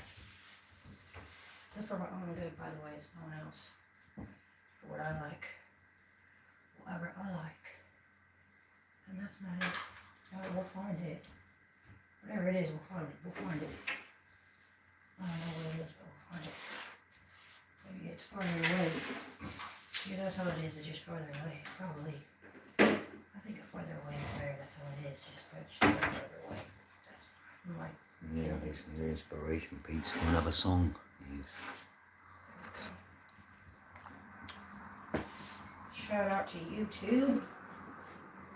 Except for my own good, by the way, it's no one else. For what I like. Whatever I like. And that's not it. No, we'll find it. Whatever it is, we'll find it. We'll find it. I don't know what it is, but we'll find it. Maybe it's farther away. Yeah, that's all it is, it's just farther away, probably. I think farther away is better, that's all it is, just farther away. That's my, Yeah, listen to the inspiration piece for another song. Yes. shout out to YouTube.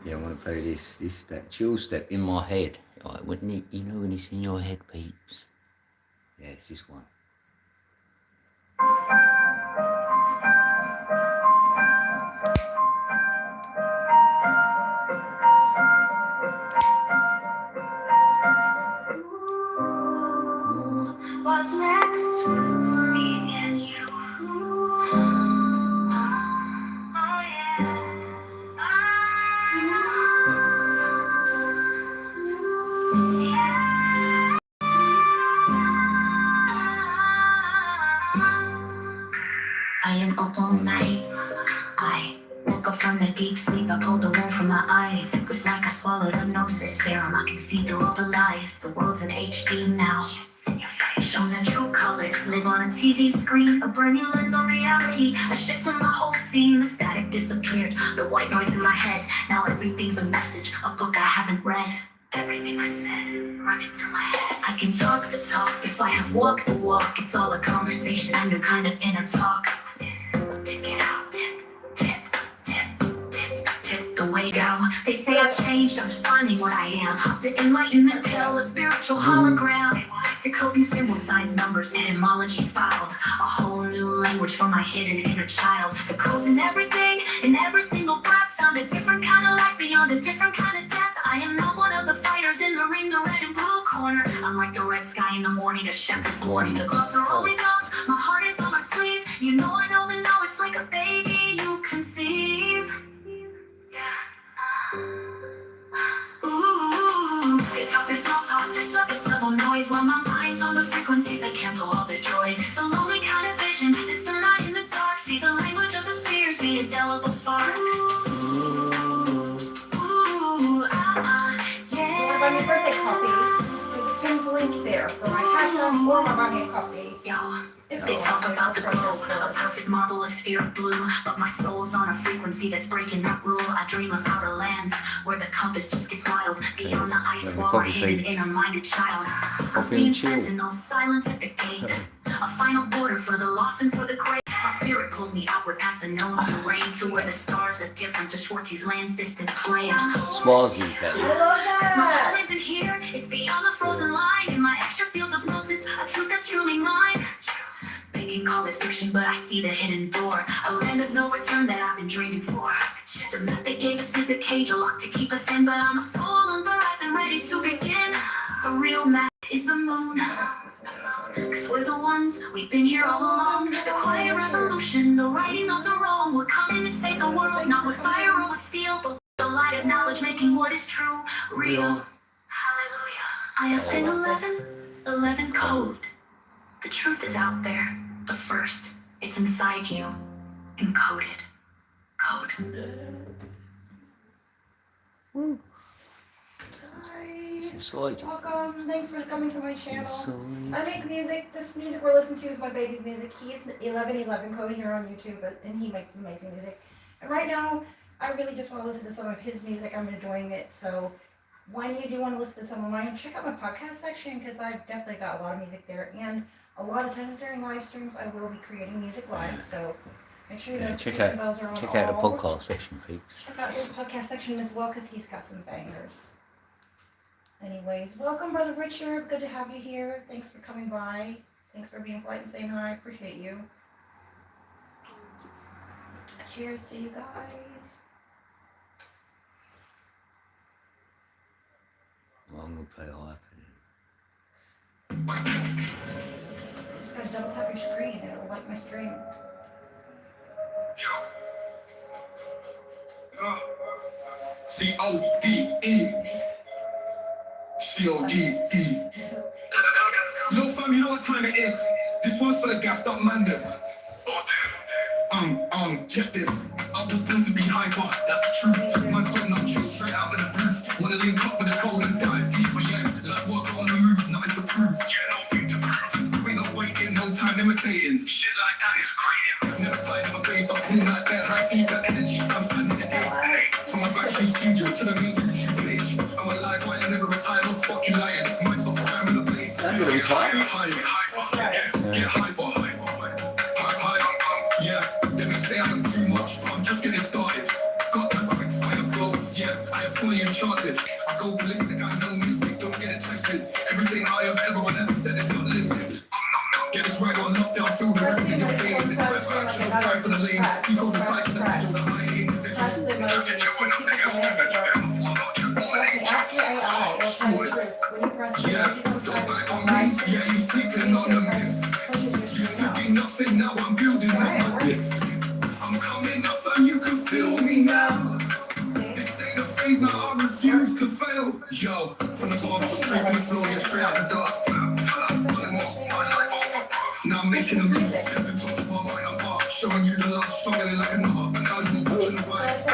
Yeah, I want to play this. This that chill step in my head. Like when you know when it's in your head, peeps. Yeah, it's this one. What's next for me is you. Oh yeah. I am up all night. I woke up from the deep sleep. I pulled the wool from my eyes. It was like I swallowed a gnosis serum. I can see through all the lies. The world's in HD now. Shown the true colors, live on a TV screen, a brand new lens on reality, a shift in my whole scene, the static disappeared, the white noise in my head, now everything's a message, a book I haven't read. Everything I said, running through my head. I can talk the talk if I have walked the walk, it's all a conversation and a kind of inner talk. Tick it out, tip, tip, tip, tip, tip the way down. They say I've changed, I'm just finding what I am. The enlightenment pill, a spiritual hologram. Decoding symbol signs, numbers, etymology filed. A whole new language for my hidden inner child. The codes in everything, in every single breath. Found a different kind of life beyond a different kind of death. I am not one of the fighters in the ring, the red and blue corner. I'm like the red sky in the morning, a shepherd's warning. The gloves are always off, my heart is on my sleeve. You know I know the know, it's like a baby you conceive. Ooh, they talk, there's no talk, there's surface level noise. While my mind's on the frequencies that cancel all the joys. It's a lonely kind of vision, it's the light in the dark. See the language of the spheres, the indelible spark. Ooh, yeah. You wanna buy me a birthday coffee? There's a pinned link there for my passion or my buy me a coffee. Yo, if they talk about the globe, a perfect marble, a sphere of blue, but my soul's on a frequency that's breaking that rule. I dream of outer lands where the compass just gets wild. Beyond the ice wall, we're hidden inner-minded child. I'm seeing sentinels silent at the gate. A final border for the lost and for the great. My spirit pulls me outward past the known terrain to where the stars are different to Schwartz's land's distant plain. Swazi's that I is. love Cause my that. home isn't here, it's beyond the frozen line. In my extra fields of gnosis, a truth that's truly mine. They can call it fiction, but I see the hidden door. A land of no return that I've been dreaming for. The map they gave us is a cage, a lock to keep us in. But I'm a soul on the rise and ready to begin. The real map is the moon. Cause we're the ones, we've been here all along. The quiet revolution, the righting of the wrong. We're coming to save the world, not with fire or with steel, but with the light of knowledge making what is true real. Hallelujah. I have been 11 code. The truth is out there, but first, it's inside you, encoded. Code. Hi. Inside you. Welcome. Thanks for coming to my channel. Inside. I make music. This music we're listening to is my baby's music. He is 1111 code here on YouTube, and he makes amazing music. And right now, I really just want to listen to some of his music. I'm enjoying it. So when you do want to listen to some of mine, check out my podcast section because I've definitely got a lot of music there. And a lot of times during live streams, I will be creating music live. So make sure you Yeah, notification bells are on check out the all. podcast section, peeps. Check out his podcast section as well because he's got some bangers. Anyways, welcome, Brother Richard. Good to have you here. Thanks for coming by. Thanks for being polite and saying hi. Appreciate you. Cheers to you guys. Well, I'm gonna play iPad. Just gotta double tap your screen and it'll like my stream. C-O-D-E. C-O-D-E. Yo, fam, you know what time it is? This one's for the gassed up man them. Check this. I was born to be hyper, that's the truth. Man's got no chill straight out of the booth. Wanna link up with the cold and dive deeper, yeah. Like work on the move, nothing to prove. Ain't no waiting, no time imitating. Shit like that is creative. Never tired of my face, I'm cool like that. High ether energy, I'm standing in the from my backstreet studio to the main YouTube page. I'm alive, I ain't never retired, no fuck you lying. This mic's off, I'm in the place. I'm gonna retire. Get hyper. Yeah, they may say I'm too much, but I'm just getting started. Got that quick fire flow, yeah, I am fully enchanted. I go ballistic, I know mystic, don't get it twisted. Everything I have ever said is not listed. Get this right on lockdown, feel the rhythm in your veins. It's time for action, no time for the lane. You go decipher the schedule, the high That's the emoji. People come in and trust me, ask your AI. It'll tell you the truth. When you press the yeah, emojis on don't side, back on live me, stream, yeah, you sleeping on the myth. pushes your Used stream to out. be nothing, now I'm building up my gift. I'm coming up and you can feel me now. See? This ain't a phase, now I refuse to fail. Yo, from the bottom, straight to the floor, yeah, straight out the dark. Now I'm making a move, stepping towards my mind, I'm back. Showing you the love, struggling like a knot, but now you're watching the rise.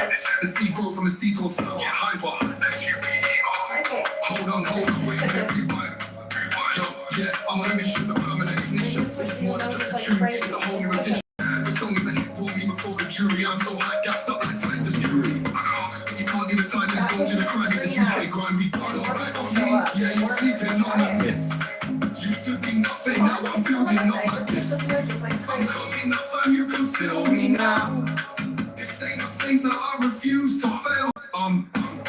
The seed grow from a seed to a flower, get hyper. Okay. Hold on, wait, every vibe. Yo, yeah, I'm on a mission, a permanent ignition. This is more than just a tune, it's a whole new edition. The song is a hit for me before the jury. I'm so hot, gassed up like Tyson Fury. If you can't do the time, then don't do the crime. It's a UK grind, we done all back on me. Yeah, you're sleeping on a myth. Used to be nothing, now I'm building up my gift. I'm coming up so you can feel me now. This ain't a phase, now I refuse to fail.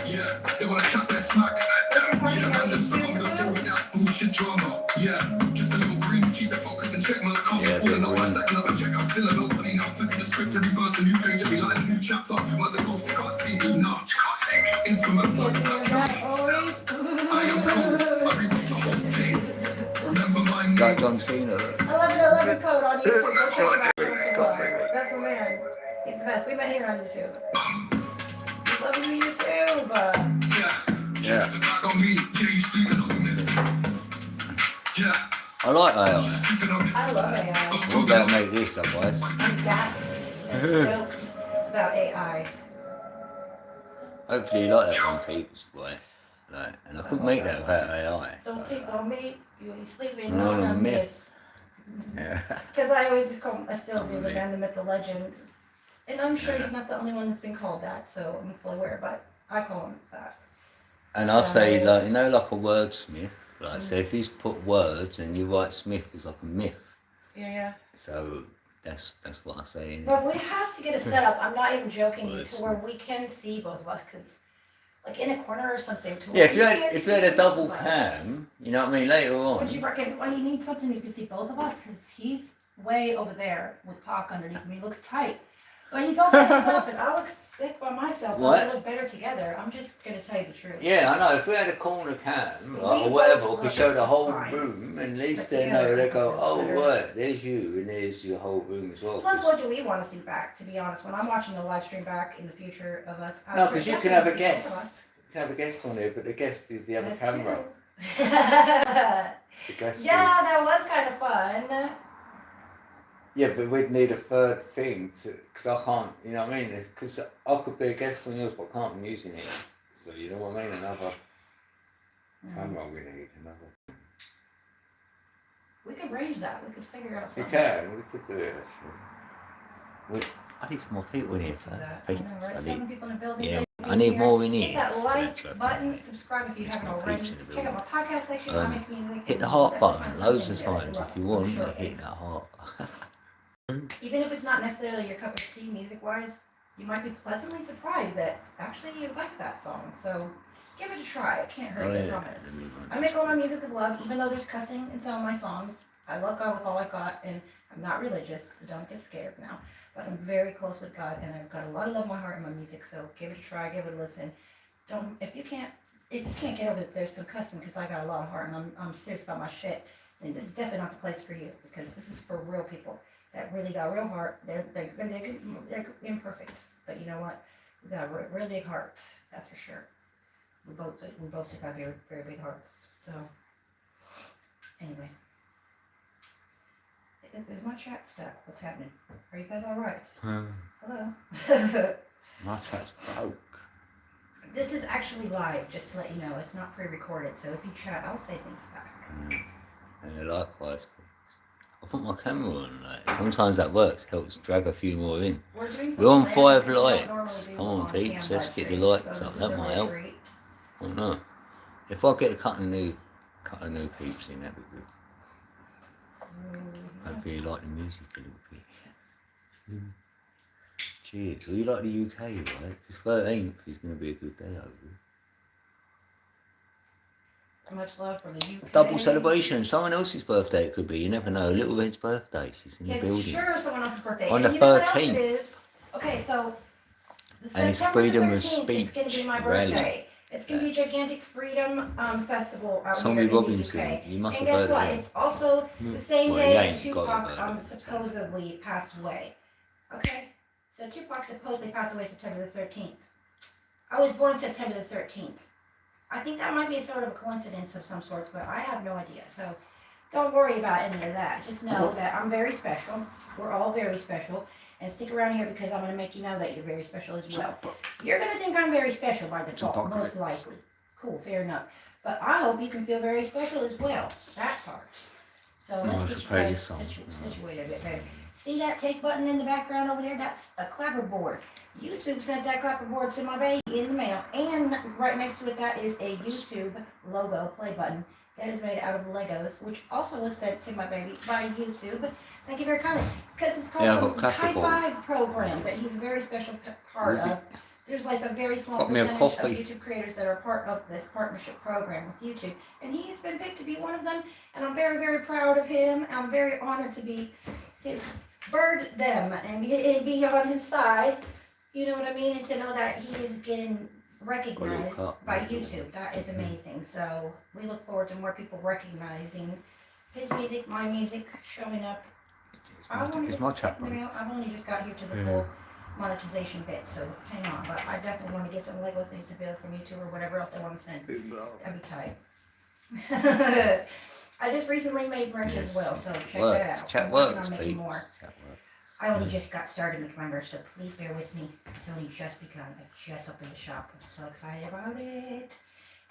Yeah, they wanna chat their smack. Yeah, man, that's what I'm gonna do with that bullshit drama. Yeah, just a little green, keep the focus and check my can't be Yeah, falling off my green. second up and check. I'm still a nobody now, flipping the script, every verse a new page, every line a new chapter. Once it goes, you can't see me now. You can't see me. Infamous like that. I am cold, I rewatch the whole thing. Remember my name. Like John Cena. 1111 code on YouTube. Go check him out. That's my man. He's the best. We met here on YouTube. Love you, YouTube. Yeah. The bag on me, yeah, you sleeping on the myth. Yeah, I like AI. sleeping on I it. love AI. What about make this otherwise? I'm gassed and stoked about AI. Hopefully you like that one, peeps, boy. Like, and I couldn't make that without AI. Don't So. sleep on me. You sleeping No, on no, a myth. myth. Yeah. Because I always just call him, I still On do, a the myth. man, the myth, the legend. And I'm sure Yeah. he's not the only one that's been called that, so I'm fully aware, but I call him that. And I say, So- like, you know, like a wordsmith. Like, so if he's put words and you write Smith as like a myth. Yeah, yeah. So That's what I say. innit? But we have to get a setup. I'm not even joking Well, you, it's- to where we can see both of us, because like in a corner or something. To Yeah, where if you had can't if you had see a double both of us. cam, you know what I mean. Later But you on, reckon, well, you need something you can see both of us, because he's way over there with Pac underneath me. He looks tight. But he's all by himself, and I look sick by myself. What? We look better together. I'm just going to tell you the truth. yeah, I know. If we had a corner cam We like, or both whatever, we look could show the just whole fine. room, and at least But they together, know. They I go, think oh it's better. right, there's you, and there's your whole room as well. Plus, what do we want to see back, to be honest? When I'm watching the live stream back in the future of us, I No, would 'cause you can definitely have a see both of guest. us. You can have a guest on here, but the guest is the other That's camera. true. The guest Yeah, is. that was kind of fun. Yeah, but we'd need a third thing to, because I can't, you know what I mean? Because I could be a guest on yours, but can't be using it. So you know what I mean? Another camera we need, another. We could range that. We could figure out We something. can, we could do it actually. I need some more people in here. Do that. First. I know, right? I 7 need, people in the building. yeah, Thank you I need for more in Hit here. that That's like right. button, subscribe if you There's haven't more already. peeps in the Check out my podcast section. Um, I make music. Hit the and heart definitely button find loads of something times that if you you love. want. Sure Hit is. that heart. Even if it's not necessarily your cup of tea music-wise, you might be pleasantly surprised that actually you like that song. So give it a try. It can't hurt Oh, you, I yeah. promise. Let me run I this make all my one. music with love, even though there's cussing in some of my songs. I love God with all I got, and I'm not religious, so don't get scared now. But I'm very close with God, and I've got a lot of love in my heart in my music. So give it a try, give it a listen. Don't if you can't get over that there's some cussing, because I got a lot of heart and I'm serious about my shit, then this is definitely not the place for you, because this is for real people that really got real heart. They're imperfect, but you know what? We got a real big heart. That's for sure. We both got very very big hearts. So anyway, is my chat stuck? What's happening? Are you guys all right? Hello. My chat's broke. This is actually live, just to let you know. It's not pre-recorded, so if you chat, I'll say things back. Yeah, likewise. I put my camera on, like, sometimes that works, helps drag a few more in. We're doing We're on something 5 random that we don't likes. normally do Come on, cam peeps, let's live get the streams, likes so up. this is That a might real help. treat. I don't know. If I get a couple of new peeps in, that'd be good. So, Hope you like the music a little bit. Cheers. Well, you like the UK, right? Because 13th is going to be a good day over here. much love from the UK. Double celebration. Someone else's birthday it could be. You never know. Little Red's birthday. She's in the It's building. sure someone else's birthday. On And the you know what else 13th. it is? Okay, so the And it's September freedom of 13th, It's going to be my speech rally. birthday. It's going to be a gigantic freedom festival out Zombie here in Robinson. the UK. You must And have guess heard what? of him. It's also the same Well, he day ain't that got Tupac to go to it. supposedly passed away. Okay? So Tupac supposedly passed away September the 13th. I was born September the 13th. I think that might be a sort of a coincidence of some sorts, but I have no idea. So don't worry about any of that. Just know that I'm very special. We're all very special. And stick around here because I'm going to make you know that you're very special as well. You're going to think I'm very special by default, most likely. Cool, fair enough. But I hope you can feel very special as well. That part. So I let's should get play you guys this song. situated a bit better. See that take button in the background over there? That's a clapperboard. YouTube sent that clapperboard to my baby in the mail. And right next to it, that is a YouTube logo play button that is made out of Legos, which also was sent to my baby by YouTube. Thank you very kindly. Because it's called Yeah, I've the got High clapperboard. Five program that he's a very special part Really? of. There's like a very small Got me a percentage of coffee. YouTube creators that are part of this partnership program with YouTube. And he's been picked to be one of them. And I'm very, very proud of him. I'm very honored to be his bird them and be on his side. You know what I mean? And to know that he is getting recognized cup. by YouTube. That is amazing. So we look forward to more people recognizing his music, my music, showing up. It's my chat I've room. only just got here to the full monetization bit, so hang on. But I definitely want to get some Lego things to build from YouTube or whatever else they want to send. That'd be tight. I just recently made merch as well, so check that Works. out. Chat I'm working works, on making peeps. more. Chat works. I only just got started making my merch, so please bear with me. It's only just begun. I just opened the shop. I'm so excited about it.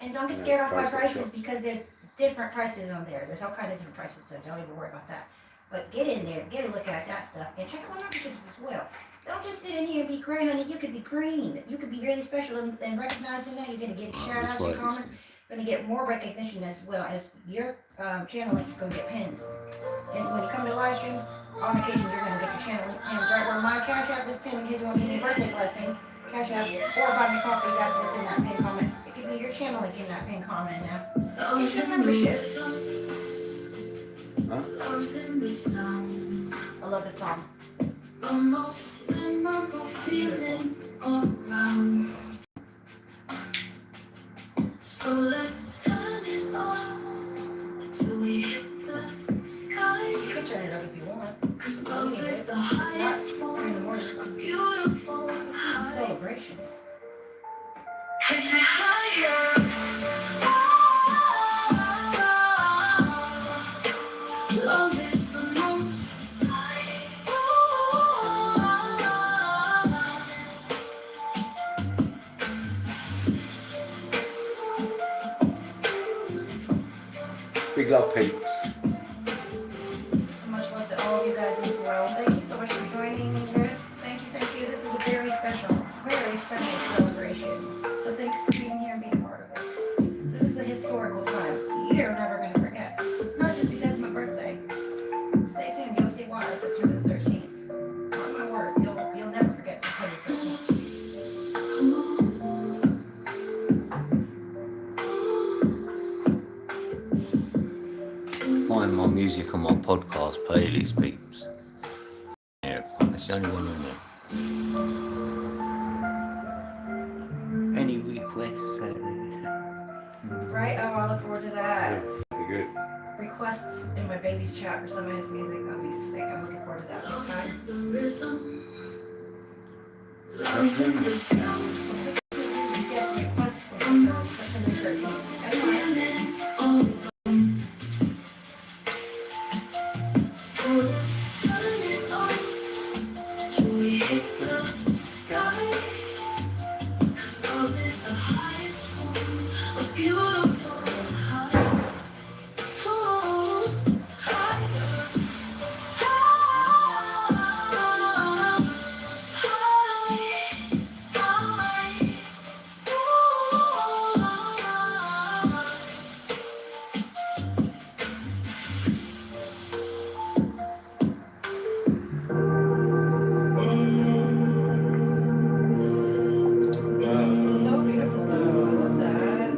And don't get scared off by prices because there's different prices on there. There's all kinds of different prices, so don't even worry about that. But get in there, get a look at that stuff, and check out my memberships as well. Don't just sit in here and be gray, honey. You could be green. You could be really special and recognized in that. You're going to get a shout out, your comments. going to get more recognition as well as your channel link is going to get pins. And when you come to live streams, on occasion you're going to get your channel link pinned right where my Cash App is pinned in case you want to give me a birthday blessing. Cash App or buy me coffee, that's what's in that pin comment. It could be your channel link in that pin comment now. It's a membership. Love's in the sound. I love the song. The most memorable feeling around. So let's turn it on till we hit the sky. You can turn it up if you want. 'Cause love is the highest form of beautiful This is a high. celebration. Take me higher. Love is the most high. Big love, peeps. Much love to all of you guys as well. Thank you so much for joining me, Ruth. Thank you. This is a very special celebration. So thanks for being here and being part of it. This is a historical time. You're never going to forget. Not just because of my birthday. Stay tuned. You'll see why. September the 13th. Mark my words. You'll never forget September 13th. Find my music on my podcast playlist, peeps. Yeah, that's the only one on there. Any requests out there? Right? Oh, I look forward to that. Pretty good. Requests in my baby's chat for some of his music. That'll be sick. I'm looking forward to that big Love's time. in the rhythm. Love's in the sound. Yes, requests for September 13th. Feeling around. So let's turn it on till we hit the sky. 'Cause love is the highest form of beautiful high. Oh, higher, So beautiful though. I love that.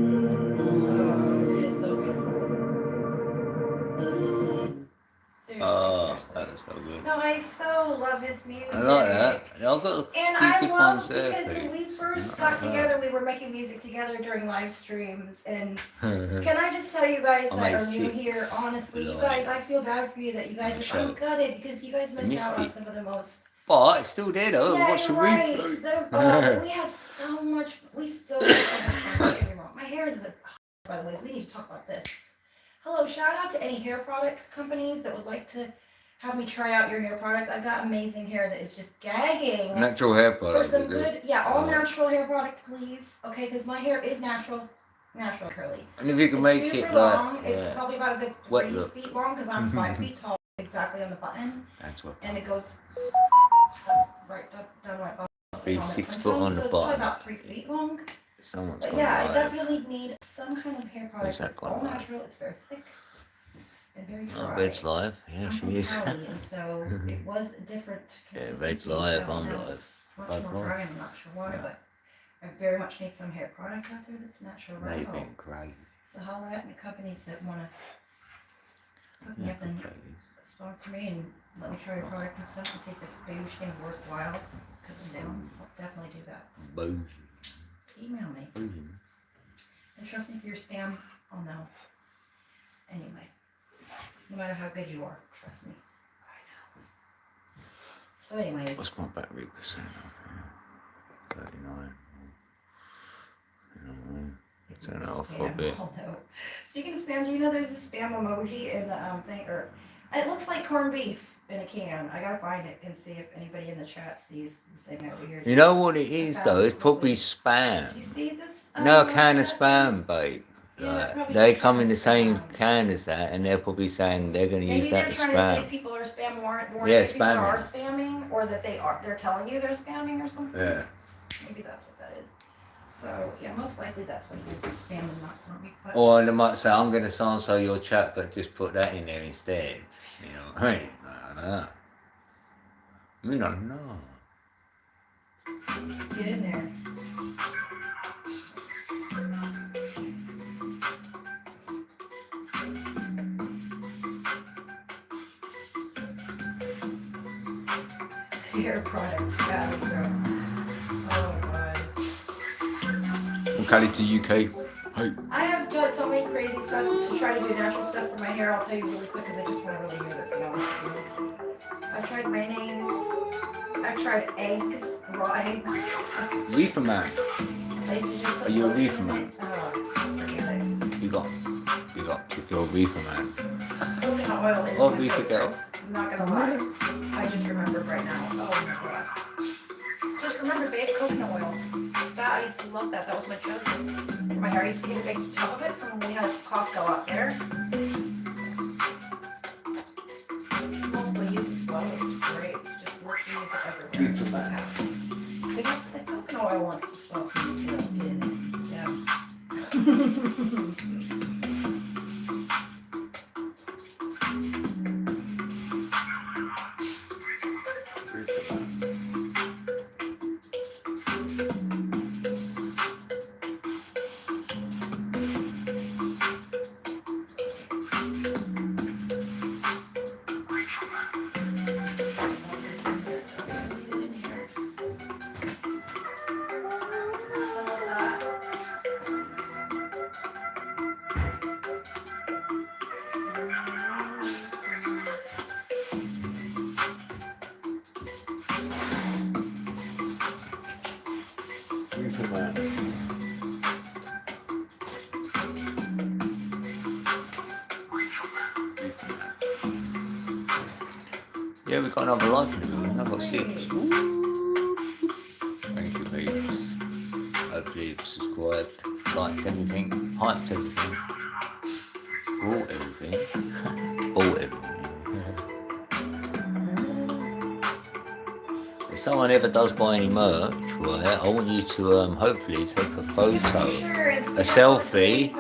Oh, it is so beautiful. Seriously, Oh, seriously. that was so good. No, I so love his music. I like that. I've got a And few I good love ones there, because when we peeps. first Not got like together, we were making music together during live streams. And that. can I just tell you guys I that made are new 6 here, honestly, you Lord. guys, I feel bad for you that you guys, Show. I'm gutted because you guys missed out on Missed it. some of the most. But it's still there though. Yeah, Watch the you're right. replay. So, oh, we had so much. We still have so much fun. Don't get me wrong. My hair is the. By the way, we need to talk about this. Hello, shout out to any hair product companies that would like to have me try out your hair product. I've got amazing hair that is just gagging. Natural hair For products. some is it? good, yeah, all Oh. natural hair product, please. Okay, because my hair is natural curly. And if you can It's make super it long. like, It's yeah, probably about a good Wet 3 look. feet long because I'm 5 feet tall, exactly on the button, that's what. and it goes right down my bum. Be on it 6 foot sometimes, on so the it's probably bottom. about 3 feet long. Someone's But gone yeah, I live. definitely need some kind of hair product Where's that that's gone all live? natural. It's very thick and very Oh, dry. Red's live. Yeah, I'm she from is. Cali, and so it was a different. Yeah, Red's consistency live. now. I'm Now live. it's Much Both more live. dry. I'm not sure why, Yeah. but I very much need some hair product out there that's natural. They've Right. been great. So holler at me, companies that want to hook me Yeah, up and ladies. sponsor me and let me try your product and stuff and see if it's bougie and worthwhile. Because I'm down. I'll definitely do that. Bougie. Email me. Bougie. And trust me, if you're a scam, I'll know. Anyway, no matter how good you are, trust me. I know. So anyways, What's my battery percent up here? 39. You know what I mean? Turn it off for a spam, bit. I'll know. Speaking of spam, do you know there's a spam emoji in the thing, or it looks like corned beef in a can. I gotta find it and see if anybody in the chat sees the same over here. You know what it is though? It's probably spam. Do you see this? No, a can of spam, babe. Like, probably they trying come to in the same spam. can as that, and they're probably saying they're going to use Maybe that they're to trying to say spam. people are spamming more Yeah, people are spamming. spamming, or that they're telling you they're spamming or something. Yeah. Maybe that's what that is. So yeah, most likely that's what it is spamming, not for me. But Or they might say, I'm going to so-and-so your chat, but just put that in there instead. You know what I mean? I don't know. I don't know. get in there. Hair products, Cali, bro. Oh god. From Cali to UK. Hey. I have done so many crazy stuff to try to do natural stuff for my hair. I'll tell you really quick because I just want to really hear this. To be honest with you. I've tried mayonnaise. I've tried eggs, raw eggs. Reefer man. I used to just put Are you a lotion reefer in man? it. Forget it. You got. If you're a reefer man. Coconut oil is Oh, my reefer girl. favorite. I'm not gonna lie. I just remembered right now. Oh my god. Just remember, babe, coconut oil. That I used to love that. That was my childhood. For my hair, I used to get a big tub of it from when we had Costco out there. Multiple uses, well, it's great. Just literally use it everywhere. Reefer man. I guess the coconut oil wants to smell to me too. Yeah. Reefer man. Yeah, we've got another like in the room. I've got 6. Thank you, peeps. Hopefully you've subscribed, liked everything, hyped everything, bought everything, bought everything. If someone ever does buy any merch, right, I want you to hopefully take a photo, a selfie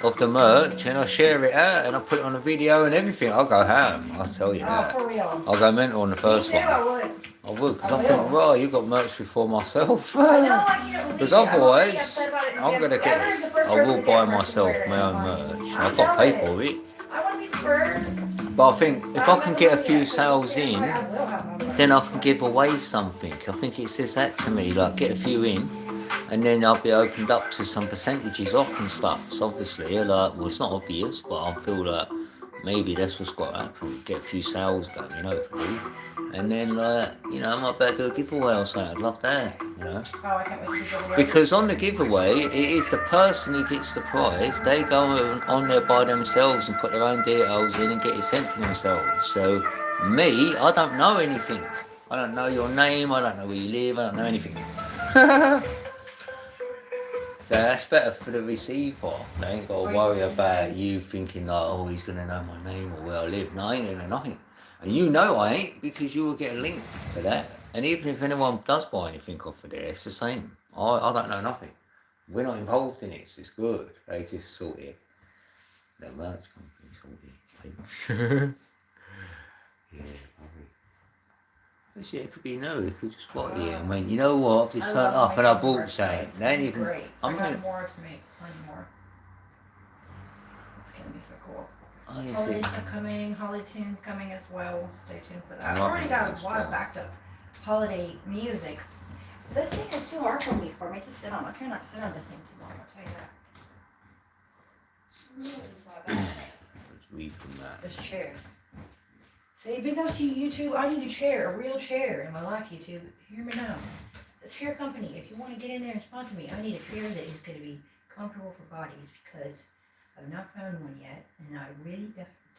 of the merch, and I'll share it out and I'll put it on a video and everything. I'll go ham, I'll tell you Oh, that. for real. I'll go mental on the first Me too, one. I would. I would, because I I think, will. well, you got merch before myself. I know, I can't believe Because it. I'm already otherwise, upset about it. I'm gonna Yes, get Everett's the it. first I person will to buy get merch myself to wear it. my own Come on. merch. I'm I've got to pay jealous. for it. I want to be the first. But I think if I can get a few sales I in, will have my merch. then I can give away something. I think it says that to me, like get a few in, and then I'll be opened up to some percentages off and stuff. So obviously, like, well, it's not obvious, but I feel like maybe that's what's got to happen. Get a few sales going, hopefully. And then, like, I might better do a giveaway or something. I'd love that, Oh, I can't wait to give away. Because on the giveaway, it is the person who gets the prize. They go on there by themselves and put their own details in and get it sent to themselves. So me, I don't know anything. I don't know your name. I don't know where you live. I don't know anything. So that's better for the receiver. They ain't got to worry about you thinking like, oh, he's going to know my name or where I live. No, I ain't going to know nothing. And you know I ain't, because you will get a link for that. And even if anyone does buy anything off of there, it's the same. I don't know nothing. We're not involved in it, so it's good. They just sort it. The merch company sort it. Yeah, but yeah, it could be no, it could just what here. I mean, you know what? I've just I turned love up and I making bought merch, something. guys. They ain't It's even. great. I'm I got gonna. more to make. Plenty more. It's gonna be so cool. Oh, you Holiday see. stuff coming, holiday tunes coming as well. Stay tuned for that. I I've love already it, got good a lot of stuff. backed up holiday music. This thing is too hard for me to sit on. I cannot sit on this thing too long, I'll tell you that. It's my back. Let's read from that. This chair. See, big ups to YouTube. I need a chair, a real chair in my life, YouTube. Hear me now. The chair company, if you want to get in there and sponsor me, I need a chair that is going to be comfortable for bodies, because I've not found one yet, and I really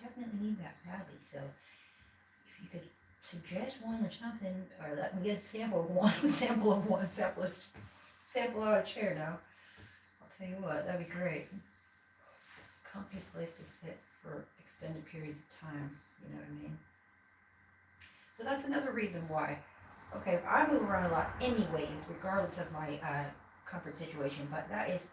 definitely need that badly. So if you could suggest one or something, or let me get a sample of one, sample out a chair now. I'll tell you what, that'd be great. comfy place to sit for extended periods of time. You know what I mean? So that's another reason why. Okay, I move around a lot anyways, regardless of my comfort situation, but that is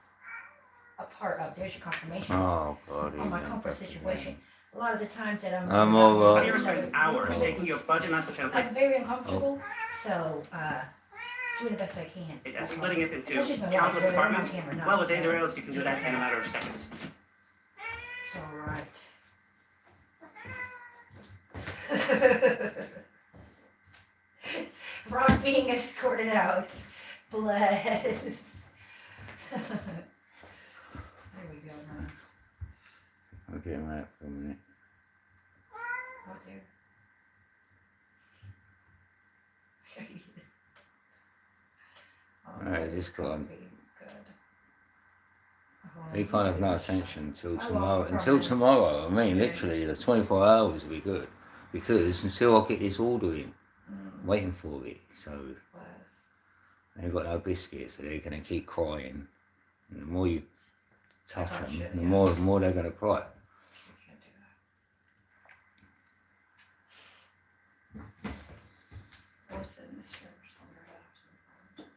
a part of, there's your confirmation Oh God. on my even comfort better. situation. A lot of the times that I'm all right. You're spending hours taking your budget massive help. I'm very uncomfortable, so doing the best I can. Yes, That's splitting all. it into Which is my countless life, whether I'm on apartments. camera or not, Well, with so data rails, you can do that in a matter of seconds. It's alright. Ron being escorted out. Bless. There we go, Ron. I'll get him out for a minute. Oh dear. There he is. Oh, Right, just go on. good. Oh, He can't have no attention until I tomorrow. love Until progress. tomorrow, I mean, Yeah. literally, the 24 hours will be good. Because until I get this order in, Mm, I'm waiting for it. So bless. they've got no biscuits, so they're going to keep crying. And the more you touch Touch them, it, the yeah. more they're going to cry. You can't do that. Or sit in this chair for longer.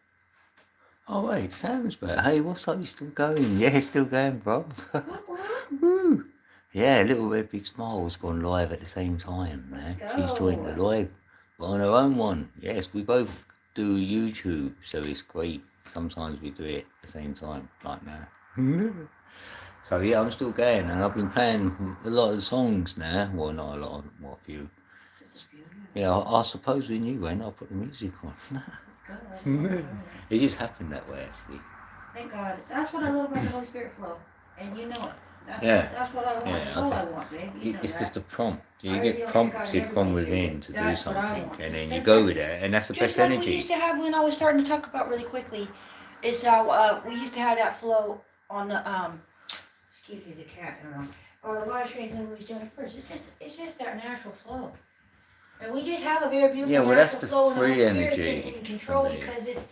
Oh, wait, Sam's back. Hey, what's up? You still going? Yeah, still going, bro. Woo. Yeah, Little Red Big Smile's gone live at the same time. Let's She's joined the go. live on her own one. Yes, we both do YouTube, so it's great. Sometimes we do it at the same time, like now. So yeah, I'm still going, and I've been playing a lot of the songs now. Well, not a lot, well, a few. This is beautiful. Yeah, I suppose when you went, I put the music on. Let's go. It just happened that way, actually. Thank God. That's what I love about the Holy Spirit flow. And you know it. That's Yeah. that's what I want. Yeah, That's I all I just- want, babe. You know It's that. just a prompt. You I really get don't think prompted God from ever made within it. to do That's what I something, want. and then you Just go like- with it, and that's the Just best like we energy. used to have when I was starting to talk about really quickly, is how we used to have that flow on the excuse me, the cat, I don't know, or the live stream when we was doing it first. It's just that natural flow, and we just have a very beautiful Yeah, well, that's natural the flow, and the free Holy Spirit's energy in for control me. because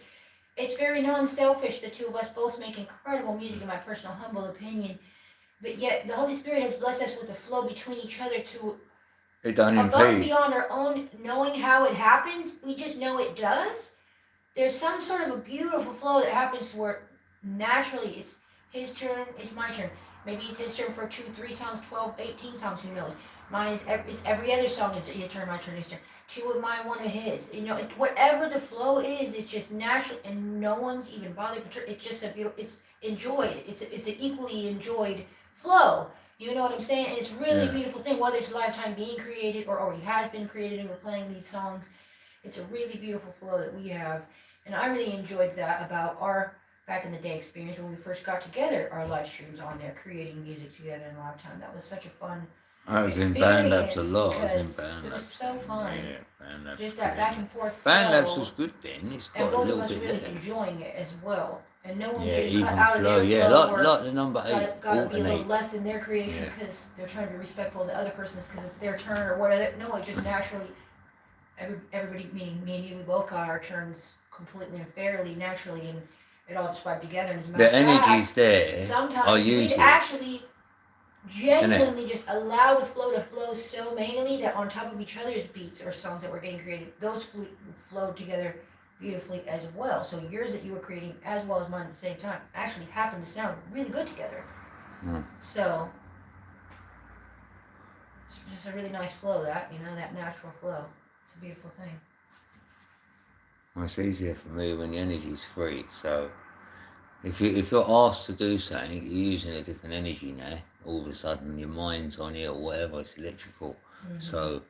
it's very non-selfish. The two of us both make incredible music, in my personal humble opinion. But yet, the Holy Spirit has blessed us with a flow between each other to It don't above and impede. beyond our own knowing how it happens. We just know it does. There's some sort of a beautiful flow that happens where naturally it's his turn, it's my turn. Maybe it's his turn for 2, 3 songs, 12, 18 songs, who knows. Mine is it's every other song is his turn, my turn, his turn. 2 of mine, 1 of his. You know, whatever the flow is, it's just natural, and no one's even bothered. It's just a beautiful. It's enjoyed. It's an equally enjoyed flow. You know what I'm saying? And it's really Yeah. a beautiful thing, whether it's Lifetime being created or already has been created, and we're playing these songs. It's a really beautiful flow that we have, and I really enjoyed that about our back in the day experience when we first got together. Our live streams on there, creating music together in Lifetime. That was such a fun. I was in Band Labs a experience lot. I was in because Band it was Labs. so fun. Yeah, Band Labs. Just that back and forth Band flow, Labs was good then. It's and got a both of little us bit really less. enjoying it as well. And no one Yeah, getting even cut out of flow. their Yeah, flow or like the number 8, gotta be a little alternate. less than their creation Yeah. because they're trying to be respectful of the other person's because it's their turn or whatever. No, it just naturally, everybody, meaning me and you, we both got our turns completely and fairly, naturally, and it all just vibed together. And as a matter The of fact, energy's there. sometimes I'll we use it. actually genuinely just allow the flow to flow so mainly that on top of each other's beats or songs that were getting created, those flowed together beautifully as well. So yours that you were creating as well as mine at the same time actually happened to sound really good together. Mm. So it's just a really nice flow, that, you know, that natural flow. It's a beautiful thing. Well, it's easier for me when the energy's free. So if you're asked to do something, you're using a different energy now. All of a sudden, your mind's on it or whatever. It's electrical. Mm-hmm. So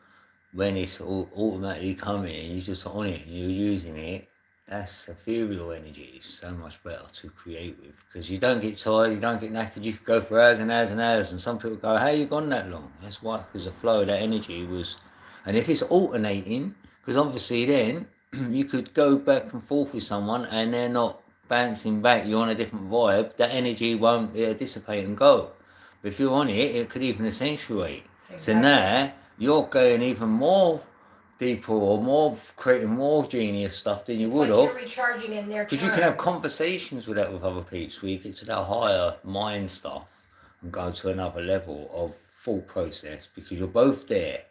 when it's automatically coming and you're just on it and you're using it, that's ethereal energy. It's so much better to create with because you don't get tired, you don't get knackered. You could go for hours and hours and hours. And some people go, "How you gone that long?" That's why, because the flow of that energy was. And if it's alternating, because obviously then you could go back and forth with someone and they're not bouncing back. You're on a different vibe. That energy won't dissipate and go. But if you're on it, it could even accentuate. So now you're going even more deeper or more creating more genius stuff than you It's would like have. you're recharging in their Because you can have conversations with that with other people where you get to that higher mind stuff and go to another level of thought process because you're both there.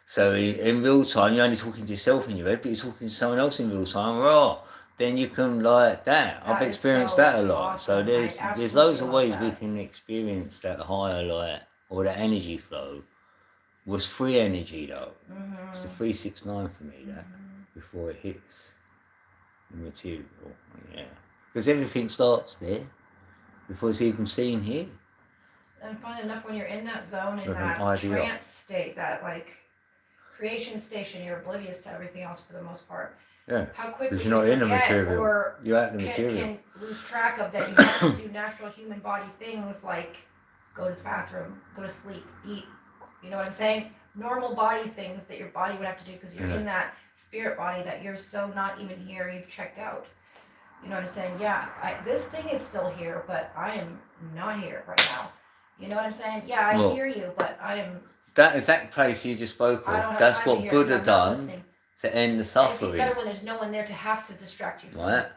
So in real time, you're only talking to yourself in your head, but you're talking to someone else in real time. Then you can like that. I've That is experienced so that a lot. So awesome. there's I loads of absolutely ways love we that. can experience that higher light or that energy flow. Was free energy though. It's the 369 for me that before it hits the material. Yeah, because everything starts there before it's even seen here. And funny enough, when you're in that zone, in With an that idea. trance state, that like creation station, you're oblivious to everything else for the most part. Yeah, How quickly because you're not you in the forget material. or You're at the material. can lose track of that. You have to do natural human body things like go to the bathroom, go to sleep, eat. You know what I'm saying? Normal body things that your body would have to do because you're in that spirit body that you're so not even here. You've checked out. You know what I'm saying? Yeah, this thing is still here, but I am not here right now. You know what I'm saying? Yeah, I Well, hear you, but I am. That exact place you just spoke I don't of, have that's time to what hear 'cause Buddha I'm not done listening. to end the And it's suffering. better when there's no one there to have to distract you from Right? it.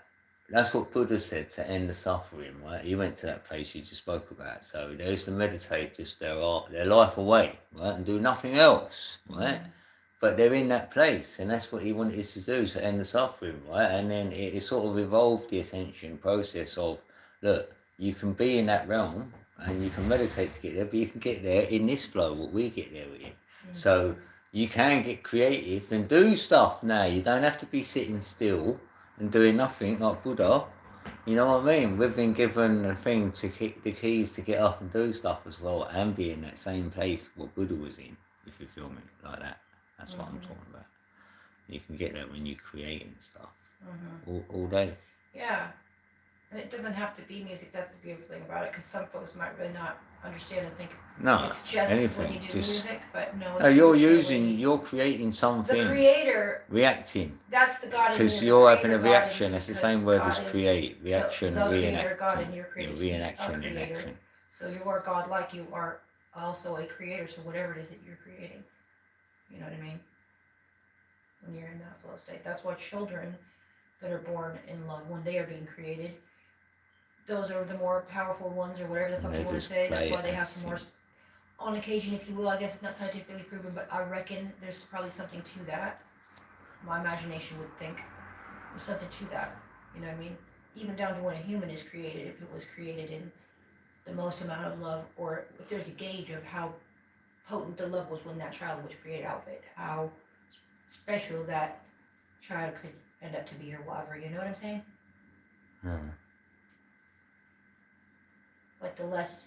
That's what Buddha said to end the suffering, right? He went to that place you just spoke about. So they used to meditate just their life away, right? And do nothing else, right? But they're in that place, and that's what he wanted to do, to end the suffering, right? And then it sort of evolved the ascension process of, look, you can be in that realm, and you can meditate to get there, but you can get there in this flow, what we get there in. So you can get creative and do stuff now. You don't have to be sitting still and doing nothing like Buddha. You know what I mean? We've been given the thing to the keys to get up and do stuff as well, and be in that same place what Buddha was in, if you feel me, like that. That's what I'm talking about. You can get that when you create and stuff all day. Yeah, and it doesn't have to be music. That's the beautiful thing about it, because some folks might really not understand and think No, it's just anything, when you do just- music, but no. No, It's you're creating the something, creator. reacting. That's the God in you. Because the you're having a creator God in reaction. you, It's the because same word God as is create. Reaction the and creator God, reaction. and you're Yeah, created to be a reenaction and creator. action. So you are God, like you are also a creator. So whatever it is that you're creating, you know what I mean? When you're in that flow state, that's why children that are born in love, when they are being created, those are the more powerful ones, or whatever the fuck They you want to just say. That's play why it they have out, some more, on occasion, if you will. I guess it's not scientifically proven, but I reckon there's probably something to that. My imagination would think there's something to that. You know what I mean? Even down to when a human is created, if it was created in the most amount of love, or if there's a gauge of how potent the love was when that child was created out of it, how special that child could end up to be or whatever. You know what I'm saying? Yeah. Like the less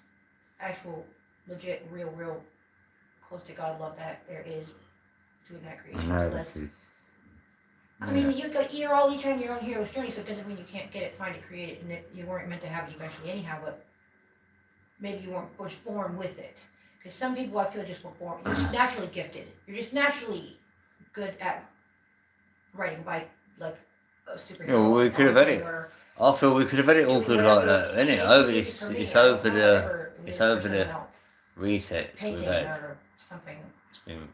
actual, legit, real close to God love that there is doing that creation, the less. I mean, you're all each on your own hero's journey, so it doesn't mean you can't get it, find it, create it, and you weren't meant to have it eventually anyhow, but maybe you weren't just born with it. Because some people, I feel, just were born, you're just naturally gifted. You're just naturally good at writing by, like, a superhero. Yeah, well, we could have had it. or I feel we could have had it all good like that, isn't it? Over it's for me, it's I don't over know, the whatever it it's is for over someone the else. resets we've Painting had. or something. It's been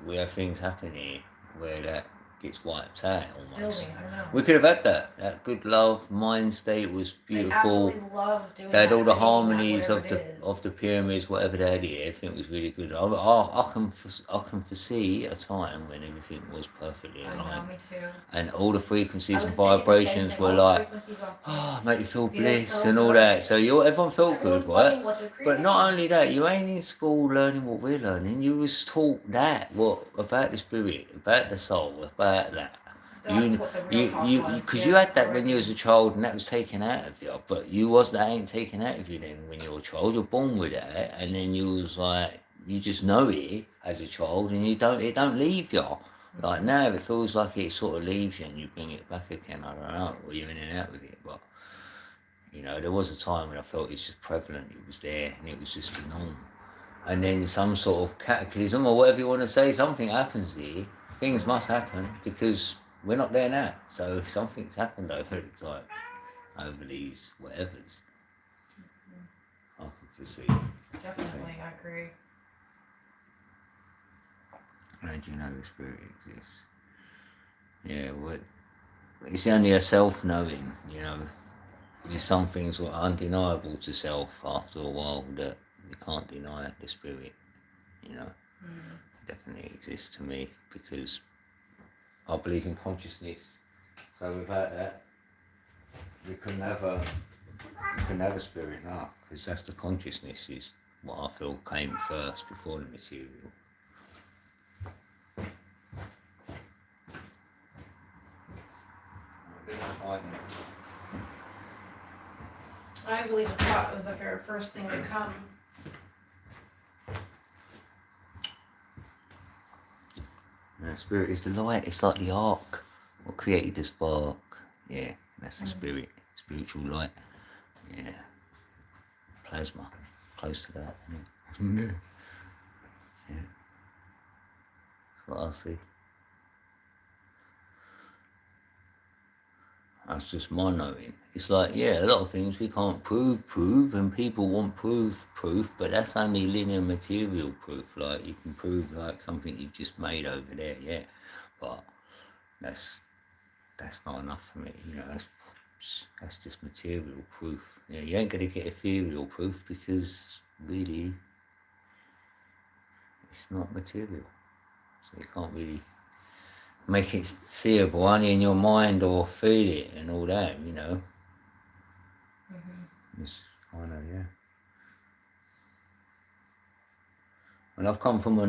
we have things happen here where that gets wiped out almost. Building, I know. We could have had that. That good love mind state was I beautiful. absolutely love doing They had that, all the creating that, harmonies whatever of it is. the pyramids, whatever they had here. Everything was really good. I can foresee a time when everything was perfectly I know, aligned, me too. and all the I frequencies was and thinking the same vibrations thing, were all the like, frequencies on oh, planets make you feel feel bliss so and all good. that. So everyone felt Everyone's good, right? loving what they're But creating. not only that, you ain't in school learning what we're learning. You was taught that about the spirit, about the soul, about that. That's what the real talk was. Because Yeah, you had that I when you was a child, and that was taken out of you. But that ain't taken out of you then when you're a child. You're born with that, and then you was like, you just know it as a child, and it don't leave you. Like now, it feels like it sort of leaves you, and you bring it back again. I don't know, or you're in and out with it, but. You know, there was a time when I felt it's just prevalent, it was there, and it was just the norm. And then some sort of cataclysm, or whatever you want to say, something happens here. Things must happen, because we're not there now. So something's happened over the time, over these whatevers. I can foresee. Definitely, I agree. How do you know the spirit exists? Yeah, it's only a self-knowing, you know. There's some things were undeniable to self after a while that You can't deny the spirit, you know. Definitely exists to me because I believe in consciousness. So without that, we couldn't have a spirit now, because that's the consciousness is what I feel came first before the material. I believe the thought was the very first thing to come. The spirit is the light. It's like the arc. What created the spark? Yeah, that's the spirit. Spiritual light. Yeah. Plasma. Close to that, isn't it? Yeah. That's what I see. That's just my knowing. It's like, yeah, a lot of things we can't prove, and people want proof, but that's only linear material proof. Like, you can prove, like, something you've just made over there, yeah. But that's not enough for me, you know, that's just material proof. Yeah, you ain't gonna get ethereal proof because, really, it's not material. So you can't really make it seeable only in your mind or feel it and all that, you know. I know, yeah. And I've come from a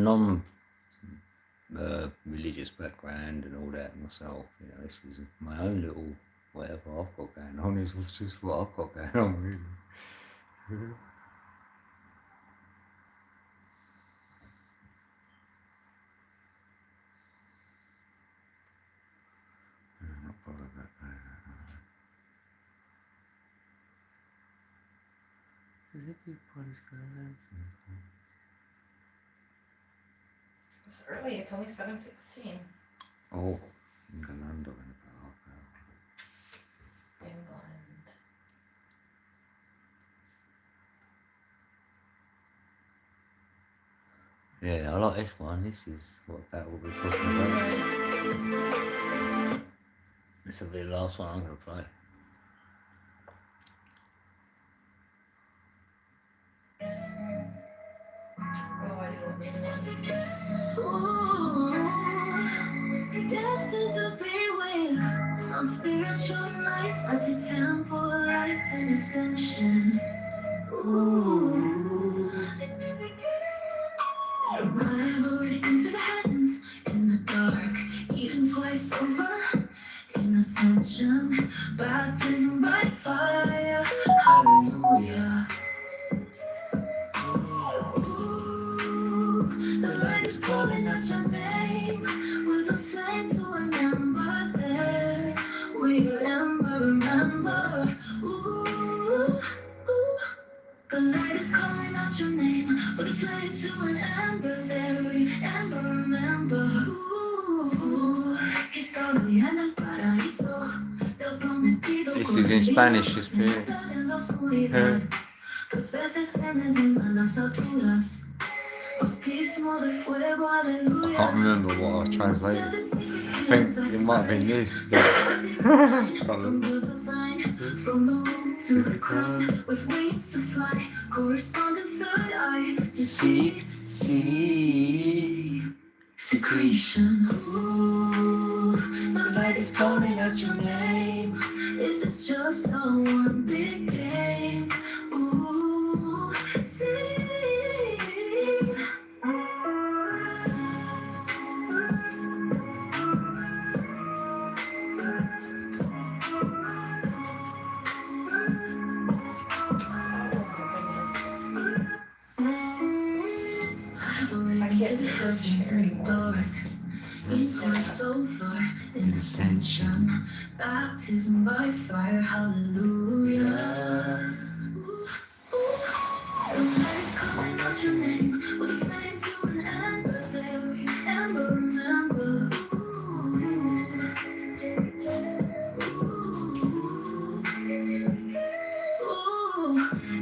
non-religious background and all that myself, you know. This is my own little whatever I've got going on. Is just what I've got going on, really. Not bothered about that. Because everybody's got to learn something. It's early, it's only 7:16. Oh, England in about half hour. England. Yeah, I like this one. This is about what we're talking about. This will be the last one I'm going to play. Oh, I do love this one. Ooh, destined to be with on spiritual nights. I see temple lights in ascension. Ooh, I've already been to the heavens in the dark, eaten twice over in ascension, baptism by fire. Hallelujah. The light is calling out your name with a flame to remember there. We remember. Ooh, ooh. The light is calling out your name with a flame to an ember there. Remember. Ooh, historia en el paraíso. Del prometido. This is in Spanish, it's been. Dos veces en Edén las alturas. I can't remember what I translated. I think it might have been this. From the divine, from the womb to the crown, with wings to fly, corresponding third eye to see secretion. Ooh, the light is calling out your name. Is this just a one big game? Ooh, see. It's my so far in ascension, baptism by fire, hallelujah. The light is calling out your name with a flame to an ember there. Remember.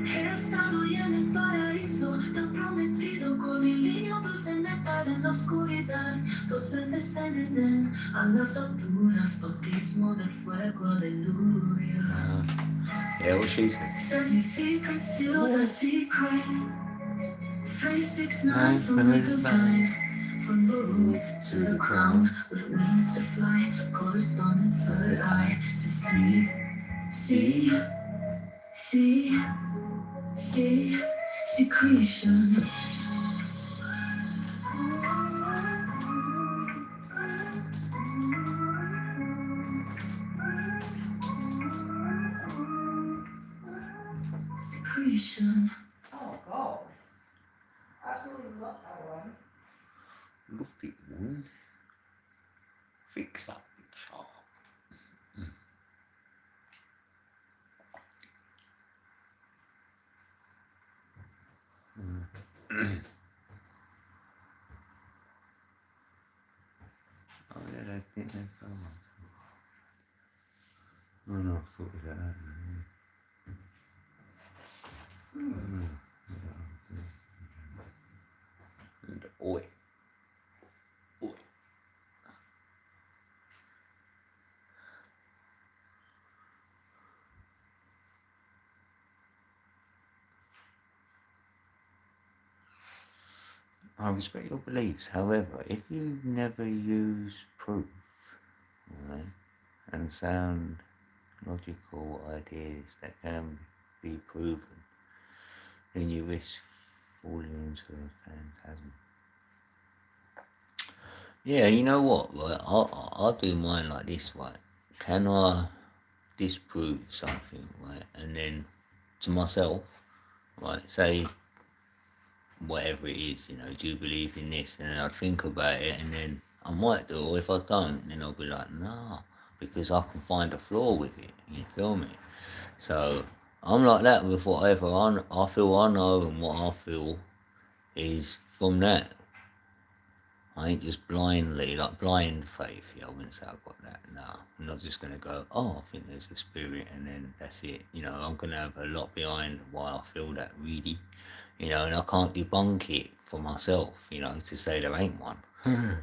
He estado y en el paraíso del prometido, curvilíneo dulce metal en la oscuridad. Dos veces en Edén, a las alturas, bautismo de fuego, aleluya. Yeah, what she said. 7 secret seals are secret. 369 from the divine, from the root to the crown, with wings to fly, correspondence third eye to see, see, see, see, secretion. Secretion. Oh, God. Absolutely love that one. Look at one. Fix up the sharp. Oh yeah, I think they fell once. Oh no, I've sorted that out. And oi. Oi. I respect your beliefs, however, if you never use proof, right, and sound logical ideas that can be proven, then you risk falling into a phantasm. Yeah, you know what, right? I'll do mine like this, right? Can I disprove something, right? And then to myself, right, say whatever it is, you know, do you believe in this? And then I'd think about it and then I might do, or if I don't, then I'll be like, no, because I can find a flaw with it, you feel me? So I'm like that with whatever I feel I know, and what I feel is from that. I ain't just blindly, like blind faith, yeah, I wouldn't say I got that, no. I'm not just going to go, oh, I think there's a spirit and then that's it. You know, I'm going to have a lot behind why I feel that, really. You know, and I can't debunk it for myself, you know, to say there ain't one. Well,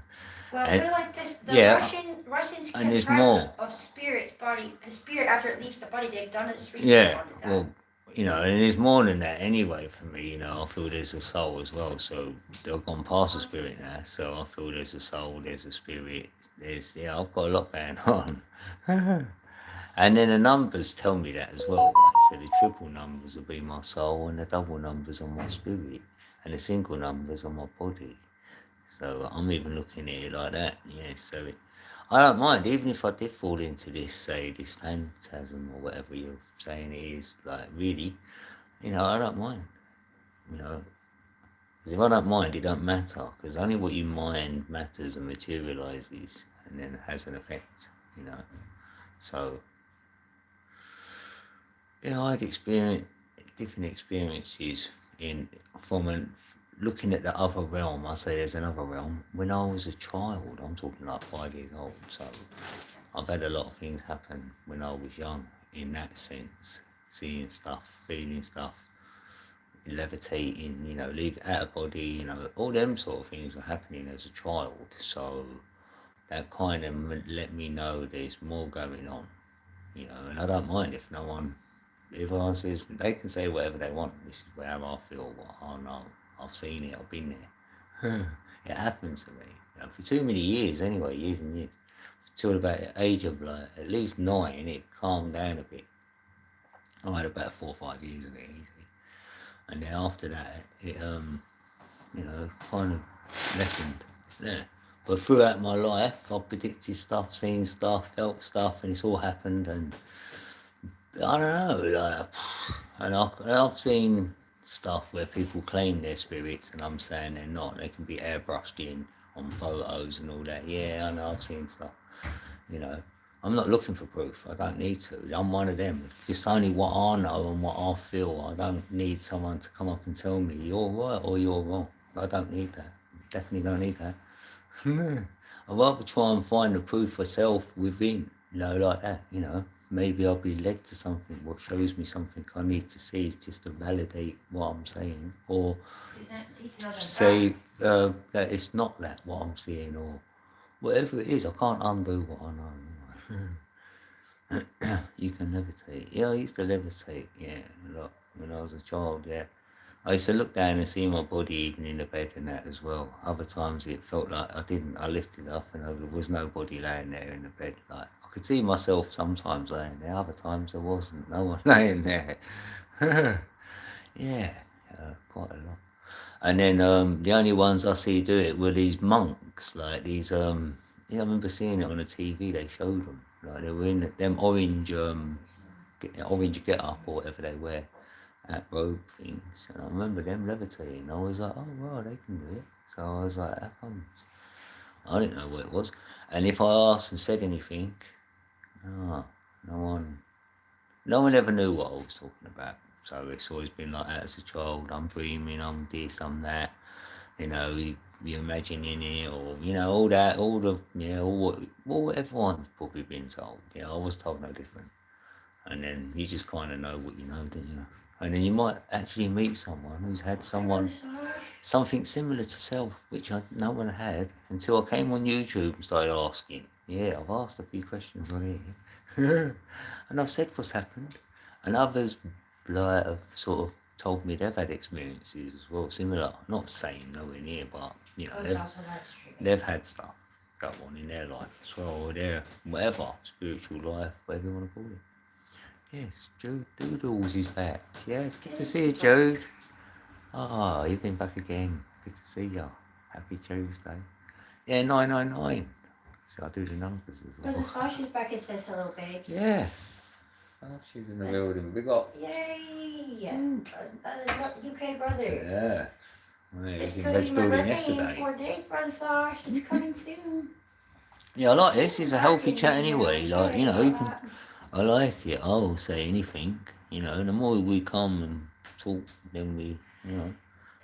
And- they're like this. The yeah, Russians and keep there's track more. of spirit's body. A spirit after it leaves the body, they've done it. Research Yeah, on it. well, you know, and there's more than that anyway for me, you know, I feel there's a soul as well, so they've gone past the spirit now, so I feel there's a soul, there's a spirit, yeah, I've got a lot going on. And then the numbers tell me that as well, right? So the triple numbers will be my soul, and the double numbers are my spirit, and the single numbers are my body. So I'm even looking at it like that, yeah, so I don't mind, even if I did fall into this, say, this phantasm or whatever you're saying it is, like, really, you know, I don't mind, you know, because if I don't mind, it don't matter, because only what you mind matters and materializes and then has an effect, you know, so, yeah, I had different experiences looking at the other realm. I say there's another realm. When I was a child, I'm talking like 5 years old, so I've had a lot of things happen when I was young in that sense. Seeing stuff, feeling stuff, levitating, you know, leave out of body, you know, all them sort of things were happening as a child. So that kind of let me know there's more going on, you know, and I don't mind if no one, if I says, they can say whatever they want. This is where I feel, what I know. I've seen it, I've been there. It happened to me, you know, for too many years anyway, years and years. Till about the age of like at least 9, it calmed down a bit. I had about 4 or 5 years of it easy. And then after that, it, you know, kind of lessened. Yeah. But throughout my life, I've predicted stuff, seen stuff, felt stuff, and it's all happened. And I don't know, like, and I've seen stuff where people claim they're spirits, and I'm saying they're not. They can be airbrushed in on photos and all that. Yeah, I know, I've seen stuff. You know, I'm not looking for proof. I don't need to. I'm one of them. If it's only what I know and what I feel, I don't need someone to come up and tell me you're right or you're wrong. I don't need that. Definitely don't need that. I'd rather try and find the proof for self within, you know, like that, you know. Maybe I'll be led to something, what shows me something I need to see is just to validate what I'm saying, or say that it's not that what I'm seeing, or whatever it is. I can't undo what I know. You can levitate. Yeah, I used to levitate, yeah, a lot when I was a child, yeah. I used to look down and see my body even in the bed and that as well. Other times it felt like I lifted up and there was nobody laying there in the bed. Like I could see myself sometimes laying there, other times there wasn't no one laying there. Yeah, quite a lot. And then the only ones I see do it were these monks, like these yeah, I remember seeing it on the TV. They showed them like they were in them orange orange get up or whatever they wear, at robe things. And I remember them levitating. I was like, oh wow, they can do it. So I was like, how comes? I didn't know what it was. And if I asked and said anything, no one ever knew what I was talking about. So it's always been like that as a child. I'm dreaming, I'm this, I'm that. You know, you're imagining it, or you know, all that, all what everyone's probably been told. You know, I was told no different. And then you just kind of know what you know, don't you? And then you might actually meet someone who's had something similar to self, which no one had until I came on YouTube and started asking. Yeah, I've asked a few questions on here, and I've said what's happened, and others like have sort of told me they've had experiences as well, similar, not same, nowhere near, but you know, they've had stuff go on in their life as well, or their whatever spiritual life, whatever you want to call it. Yes, Jude Doodles is back. Yes, good to see you, Jude. Ah, you've been back again. Good to see you. Happy Tuesday. Yeah, 999. So I do the numbers as well. Well, the Sasha's back and says hello, babes. Yeah. She's in the building. We got. Yay! UK brother. Yeah. Well, he It's was in gonna Reg be my building birthday yesterday. in 4 days, brother Sash. It's coming soon. Yeah, I like this. It's a healthy chat anyway. Like, you know, you can. I like it. I'll say anything, you know, and the more we come and talk, then we, you know.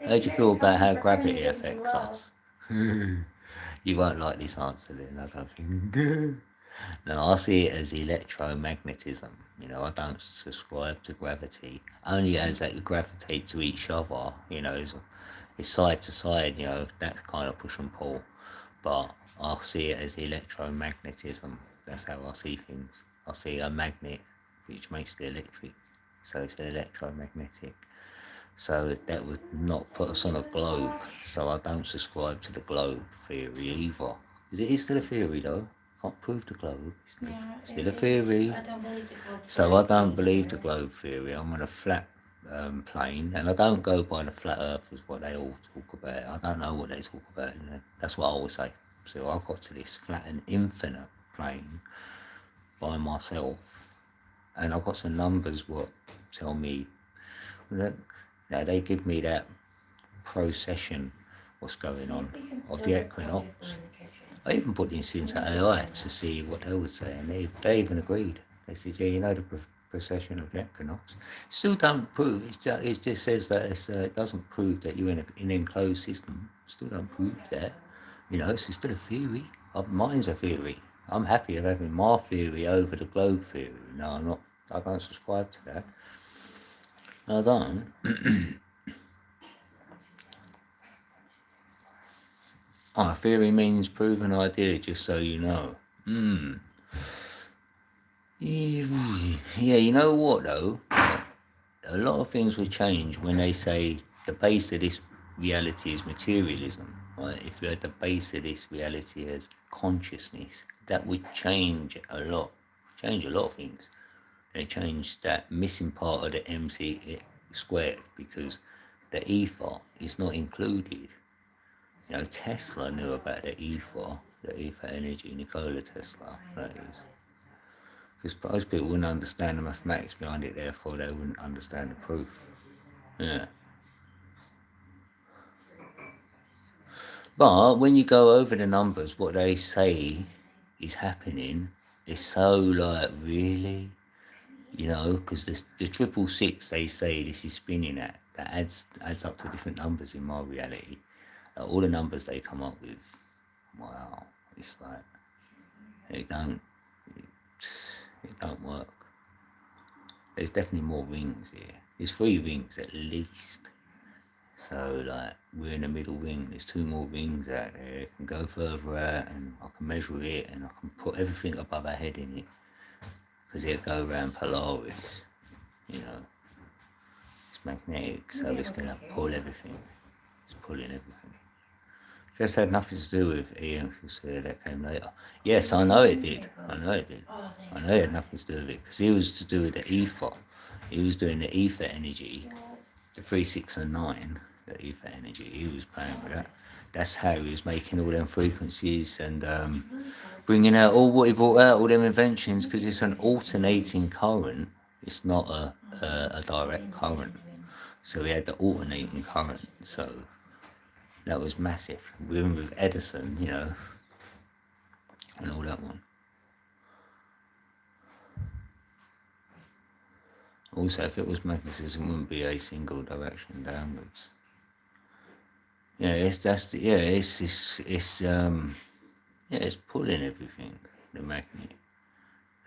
How do you feel about how gravity affects us? You won't like this answer then, I don't think. No, I see it as electromagnetism. You know, I don't subscribe to gravity. Only as they gravitate to each other, you know, it's side to side, you know, that kind of push and pull. But I see it as electromagnetism. That's how I see things. I see a magnet which makes the electric, so it's electromagnetic. So that would not put us on a globe. So I don't subscribe to the globe theory either. Because it is still a theory though. Can't prove the globe. It's still a theory. I don't believe the globe. So I don't believe the globe theory. I'm on a flat plane, and I don't go by the flat earth is what they all talk about. I don't know what they talk about. You know? That's what I always say. So I got to this flat and infinite plane by myself, and I've got some numbers what tell me that they give me that procession what's going on of the equinox. I even put this into AI to see what they would say, and they even agreed. They said, yeah, you know the procession of the equinox. Still don't prove, it just says that it doesn't prove that you're in an enclosed system. Still don't prove that. You know, it's still a theory. Mine's a theory. I'm happy of having my theory over the globe theory. No, I don't subscribe to that. I don't. Theory means proven idea, just so you know. Yeah, you know what though? A lot of things will change when they say the base of this reality is materialism. Right? If you had the base of this reality as consciousness, that would change a lot of things. They change that missing part of the MC squared because the ether is not included. You know, Tesla knew about the ether energy, Nikola Tesla, that is. Because most people wouldn't understand the mathematics behind it, therefore they wouldn't understand the proof. Yeah. But when you go over the numbers, what they say is happening is so like, really? You know, because the 666 they say this is spinning at, that adds up to different numbers in my reality. All the numbers they come up with, wow, it's like, it don't work. There's definitely more rings here. There's 3 rings at least. So like, we're in the middle ring, there's 2 more rings out there. It can go further out and I can measure it and I can put everything above our head in it. Because it'll go around Polaris, you know. It's magnetic, so it's going to pull everything. It's pulling everything. Just had nothing to do with Ian, because that came later. Yes, I know it did. I know it did. I know it had nothing to do with it, because he was to do with the ether. He was doing the ether energy, the 3, 6, and 9, the ether energy. He was playing with that. That's how he was making all them frequencies and bringing out all what he brought out, all them inventions, because it's an alternating current. It's not a direct current. So he had the alternating current. So that was massive. Even with Edison, you know, and all that one. Also, if it was magnetism, it wouldn't be a single direction downwards. Yeah, it's pulling everything, the magnet,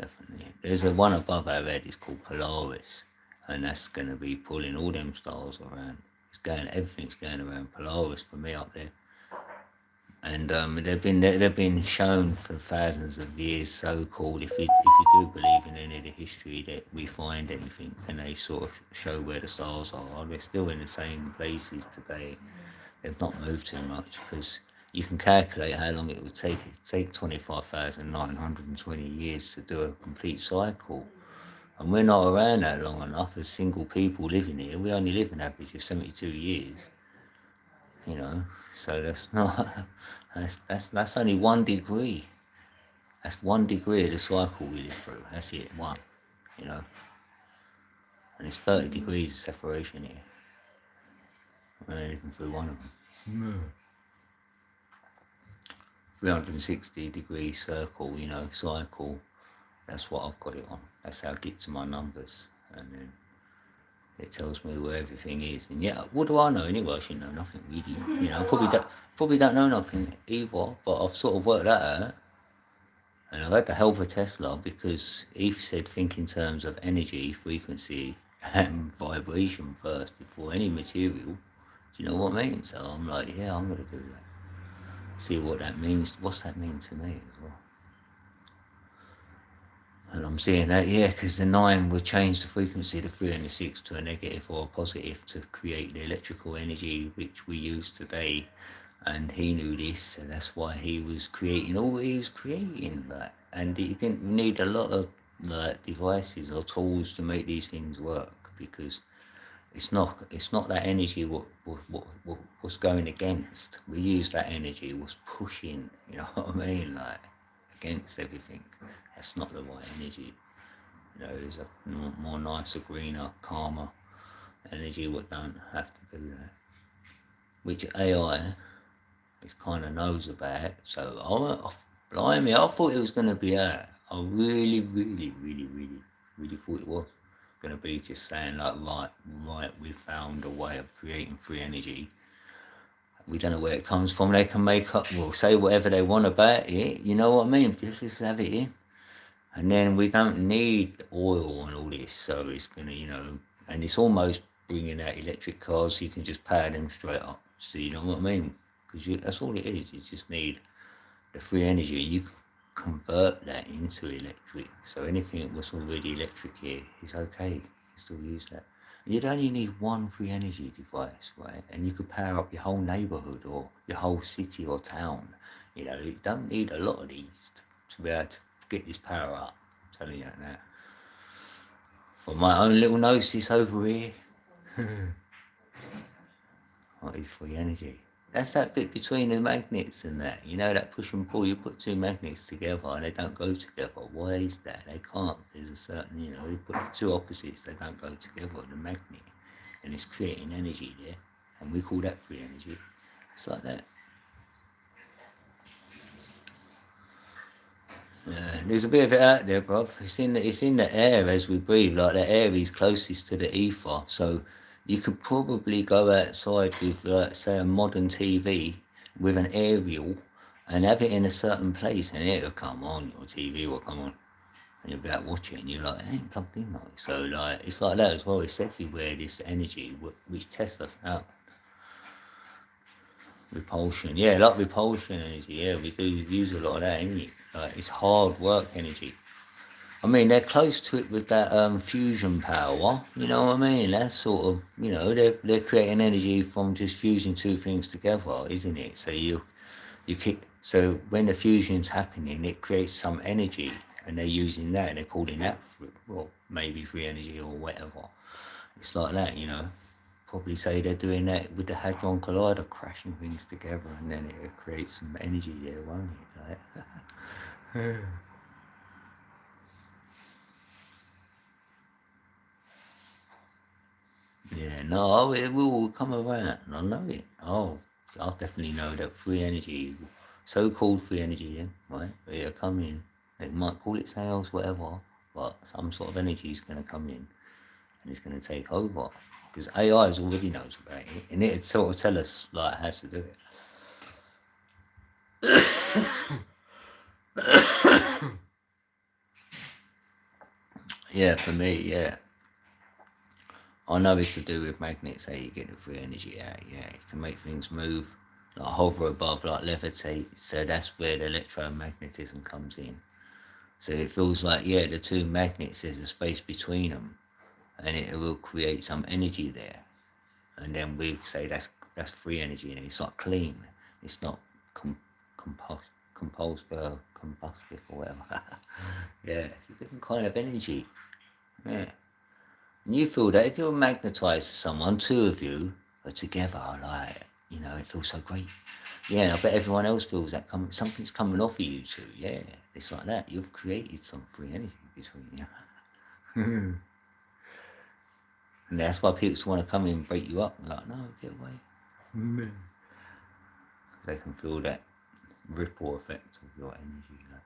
definitely. There's a one above our head, it's called Polaris, and that's going to be pulling all them stars around. Everything's going around Polaris for me up there. And they've been shown for thousands of years, so-called, if you do believe in any of the history that we find anything, and they sort of show where the stars are, they're still in the same places today. They've not moved too much, because you can calculate how long it would take. It would take 25,920 years to do a complete cycle. And we're not around that long enough as single people living here. We only live an average of 72 years. You know, so that's not, that's only 1 degree. That's 1 degree of the cycle we live through. That's it, 1, you know. And it's 30 degrees of separation here. We're only living through one of them. 360 degree circle, you know, cycle. That's what I've got it on. That's how I get to my numbers. And then it tells me where everything is. And yeah, what do I know anyway? I should know nothing really. You know, probably don't know nothing either, but I've sort of worked that out. And I've had the help of Tesla, because he said think in terms of energy, frequency, and vibration first before any material. Do you know what I mean? So I'm like, yeah, I'm going to do that. See what that means. What's that mean to me as well? And I'm seeing that, yeah, because the 9 would change the frequency, the 3 and the 6, to a negative or a positive to create the electrical energy which we use today. And he knew this, so that's why he was creating all he was creating. Like, and he didn't need a lot of devices or tools to make these things work, because it's not that energy what's going against. We use that energy was pushing, you know what I mean, like against everything. That's not the right energy. You know, there's a more nicer, greener, calmer energy what don't have to do that. Which AI is kind of knows about. So blimey, I thought it was going to be out. I really thought it was going to be just saying like, right, we found a way of creating free energy. We don't know where it comes from. They can make up, well, say whatever they want about it. You know what I mean? Just have it in. And then we don't need oil and all this. So it's going to, you know, and it's almost bringing out electric cars. So you can just power them straight up. So you know what I mean? Because that's all it is. You just need the free energy. You can convert that into electric. So anything that was already electric here is okay. You can still use that. You'd only need one free energy device, right? And you could power up your whole neighborhood or your whole city or town. You know, you don't need a lot of these to be able to get this power up. I'm telling you that. For my own little gnosis over here. What is free energy? That's that bit between the magnets and that. You know, that push and pull, you put 2 magnets together and they don't go together. Why is that? They can't. There's a certain, you know, you put the 2 opposites, they don't go together in the magnet. And it's creating energy there. And we call that free energy. It's like that. There's a bit of it out there, bruv. It's in the air as we breathe. Like the air is closest to the ether. So you could probably go outside with, like, say, a modern TV with an aerial and have it in a certain place, and it'll come on. Your TV will come on, and you'll be out watching it, and you're like, it ain't plugged in, like. So, like, it's like that as well. It's everywhere, this energy, which Tesla found. Repulsion, yeah, like repulsion energy, yeah, we do use a lot of that, innit? Like, it's hard work energy. I mean, they're close to it with that fusion power. You know what I mean? That's sort of, you know, they're creating energy from just fusing two things together, isn't it? So you keep, so when the fusion's happening, it creates some energy, and they're using that, and they're calling that, well, maybe free energy or whatever. It's like that, you know. Probably say they're doing that with the Hadron Collider, crashing things together, and then it creates some energy there, won't it? Like, yeah, no, it will come around. I know it. Oh, I'll definitely know that free energy, so-called free energy, yeah, right? It'll come in. They might call it sales, whatever, but some sort of energy is going to come in, and it's going to take over. Because AI already knows about it, and it'd sort of tell us like how to do it. Yeah, for me, yeah. I know it's to do with magnets, how you get the free energy out. Yeah, you can make things move, like hover above, like levitate. So that's where the electromagnetism comes in. So it feels like, yeah, the two magnets, there's a space between them, and it will create some energy there. And then we say that's free energy, and it's not clean. It's not combustive or whatever. Yeah, it's a different kind of energy. Yeah. And you feel that if you're magnetized to someone, two of you are together, like, you know, it feels so great. Yeah, and I bet everyone else feels that something's coming off of you two. Yeah, it's like that. You've created some free energy between you. And that's why people want to come in and break you up. Like, no, get away. Because they can feel that ripple effect of your energy, you know.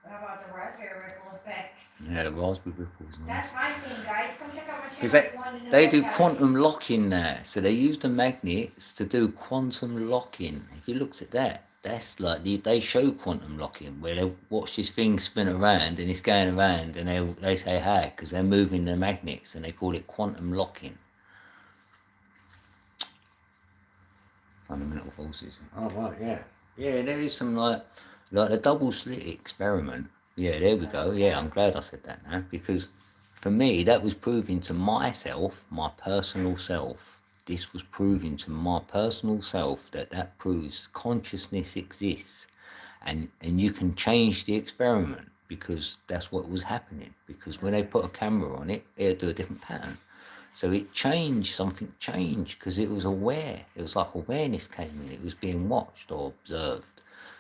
What about the raspberry ripple effect? Yeah, the raspberry ripple is nice. That's my thing, guys. Come check out my channel. Because if you want to know they do what's happening. quantum locking there. So they use the magnets to do quantum locking. If you looked at that, that's like, they show quantum locking, where they watch this thing spin around, and it's going around, and they say hi, because they're moving the magnets, and they call it quantum locking. Fundamental forces. Oh, right, yeah. Yeah, there is some, like the double slit experiment. Yeah, there we go. Yeah, I'm glad I said that now, because for me, that was proving to myself, my personal self, this was proving to my personal self that proves consciousness exists, and you can change the experiment, because that's what was happening. Because when they put a camera on it, it'll do a different pattern. So it changed, something changed, because it was aware. It was like awareness came in. It was being watched or observed.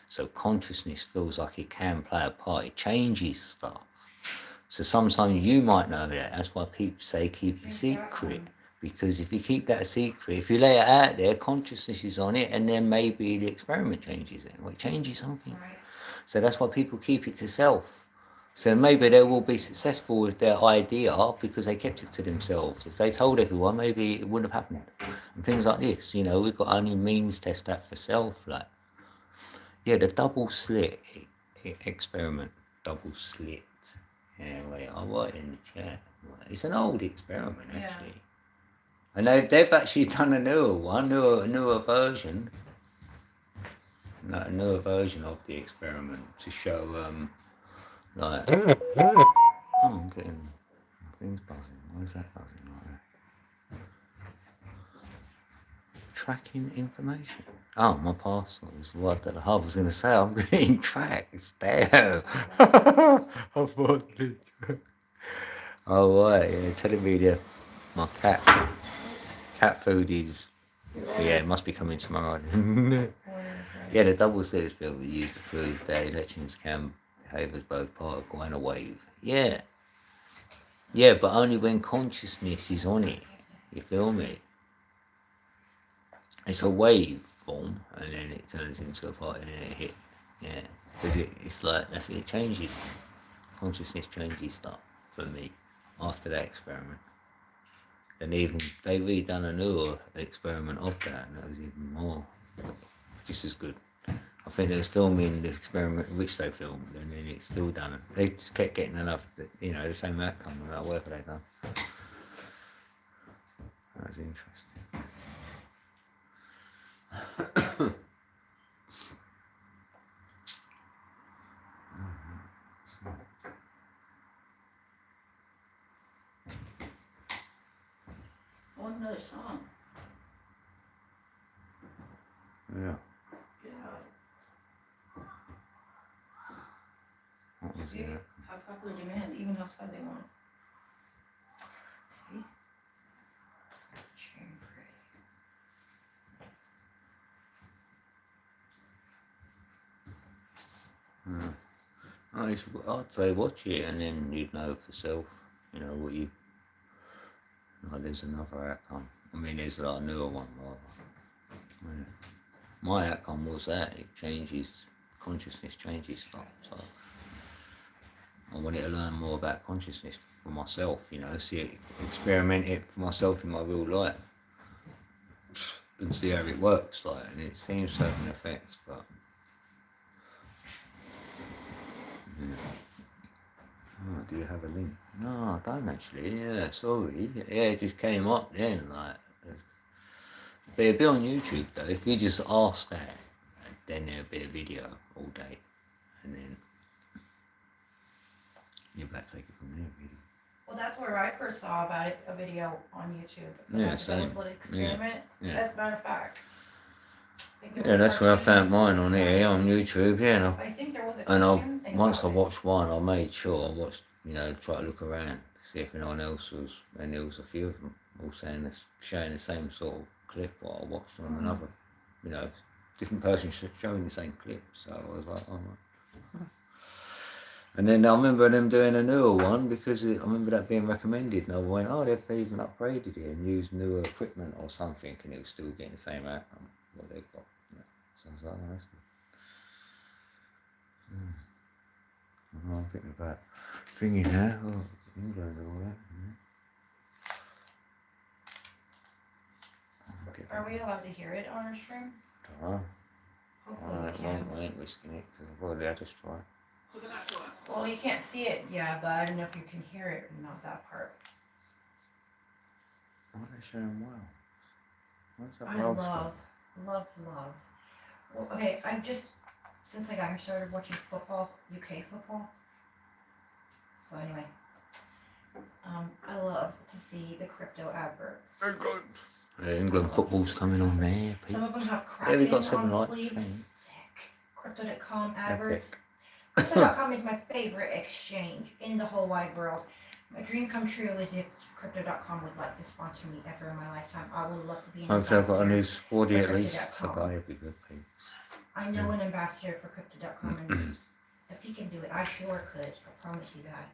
So consciousness feels like it can play a part. It changes stuff. So sometimes you might know that. That's why people say keep a secret. Because if you keep that a secret, if you lay it out there, consciousness is on it, and then maybe the experiment changes it. Well, it changes something. Right. So that's why people keep it to self. So maybe they will be successful with their idea because they kept it to themselves. If they told everyone, maybe it wouldn't have happened. And things like this, you know, we've got only means test that for self. Like, yeah, the double slit experiment, double slit. Yeah, wait, I'll write it in the chat. It's an old experiment, actually. And they've actually done a newer one, a newer version. A newer version of the experiment to show, like, oh, I'm getting things buzzing. Why is that buzzing like that? Tracking information. Oh, my parcel is right at the hub. I was going to say, I'm getting tracks. Damn. I thought it. Oh, right, yeah, telling me that my cat food is, yeah, it must be coming tomorrow. Yeah, the double slit experiment we used to prove that electrons can behave as both particle and a wave. Yeah. Yeah, but only when consciousness is on it. You feel me? It's a wave form, and then it turns into a part, and then it hit. Yeah. Because it's like, it changes. Consciousness changes stuff for me after that experiment. And even, they redone a newer experiment of that, and that was even more, just as good. I think they was filming the experiment which they filmed, and then it's still done. They just kept getting enough, the same outcome no matter whatever they done. That was interesting. another song. Yeah. Yeah. What was See? that? How popular demand, even outside they want it. See? Sharing free. I'd say watch it and then you'd know for self, you know, what you. No, there's another outcome. I mean, there's like a newer one rather. Yeah. My outcome was that it changes, consciousness changes stuff. So I wanted to learn more about consciousness for myself, you know, see it, experiment it for myself in my real life and see how it works, like, and it seems certain effects, but. Yeah. Oh, do you have a link? No, I don't actually. Yeah, sorry. Yeah, it just came up then. Like, but it'll be on YouTube though. If you just ask that, then there'll be a video all day, and then you'll back take it from there. Really. Well, that's where I first saw about it, a video on YouTube. Yeah, About the same. Baselit experiment. Yeah. As a matter of fact. I think there Yeah, was a that's where I cartoon. found mine on here on YouTube. Yeah, and I think there was a and cartoon thing once I about it. watched one, I made sure I watched, you know, try to look around, see if anyone else was, and there was a few of them all saying this, showing the same sort of clip what I watched on another, you know, different person showing the same clip. So I was like, oh. And then I remember them doing a newer one because I remember that being recommended, and I went, oh, they've even upgraded it and used newer equipment or something, and it was still getting the same outcome what they've got. So I was like, oh, that's good. I'm thinking about thinking now, England and all that. Are we allowed to hear it on our stream? Don't know. Hopefully we I can. ain't risking it because I've already had a strike. Well, you can't see it, yeah, but I don't know if you can hear it, not that part. Oh, they're showing well. What's that I well love. Well, okay, I've just, since I got here, started watching football, UK football. So anyway, I love to see the crypto adverts. England. England football's coming on there. Pete. Some of them have Yeah, we Kraken got 7 on likes. sleeves. Ain't Sick. Crypto.com adverts. Epic. Crypto.com is my favorite exchange in the whole wide world. My dream come true is if Crypto.com would like to sponsor me ever in my lifetime. I would love to be an Hopefully I've got a new ambassador. sporty at for least. So Crypto.com. that'd be good, Pete. I know an ambassador for Crypto.com, and if he can do it, I sure could. I promise you that.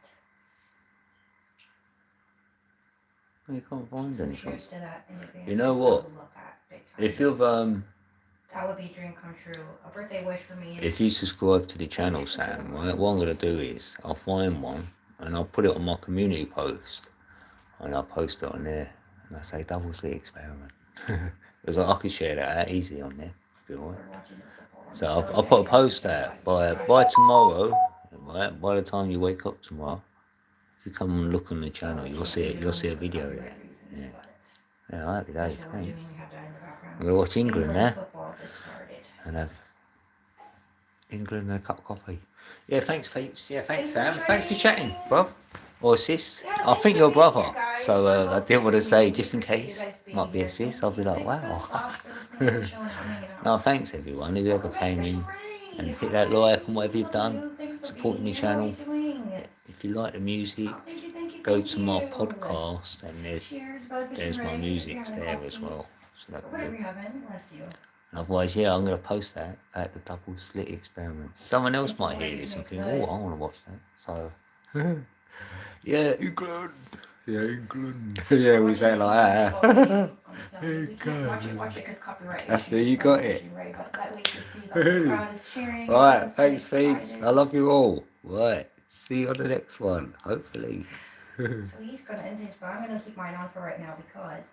You can't find So anything. cheers to that in advance. You know Just what? to look at big time. If you've That would be a dream come true. A birthday wish for me is if you subscribe to the channel, Sam, right, what I'm gonna do is I'll find one and I'll put it on my community post and I'll post it on there and I say double C experiment. Because I could share that out easy on there. Be alright. we're watching the football. So I'll put a post out by tomorrow, right? By the time you wake up tomorrow, if you come and look on the channel, you'll see it. You'll see a video there. Yeah. Yeah, happy days. Thanks. I'm gonna watch England now Football just started. and have England and a cup of coffee. Yeah, thanks, Peeps. Yeah, thanks, Thanks for Sam. Thanks for joining. chatting, bruv. Or sis. Yeah, I thanks think for you're a being here, brother. guys. So We're I both didn't want to so say, happy just in to see you case, guys being might be a here. sis. I'll be like, Thanks for the wow. sauce, for listening, for chilling, for hanging out. No, thanks everyone who ever came in and hit that like and whatever you've done, supporting the channel. If you like the music, go to my podcast and there's my music there as well. So that'd be Whatever good. you're having, bless you. Otherwise, yeah, I'm going to post that at the double slit experiment. Someone else might hear this and think, oh, I want to watch that. So, yeah, England. Yeah, England. Yeah, we say like that. Watch it 'cause copyright That's issues, it, you so got I'm it. watching, right? But that way you can see that the crowd is cheering. All right, everyone's thanks, getting peeps. excited. I love you all. Right, see you on the next one, hopefully. So he's gonna end his, but I'm gonna keep mine on for right now because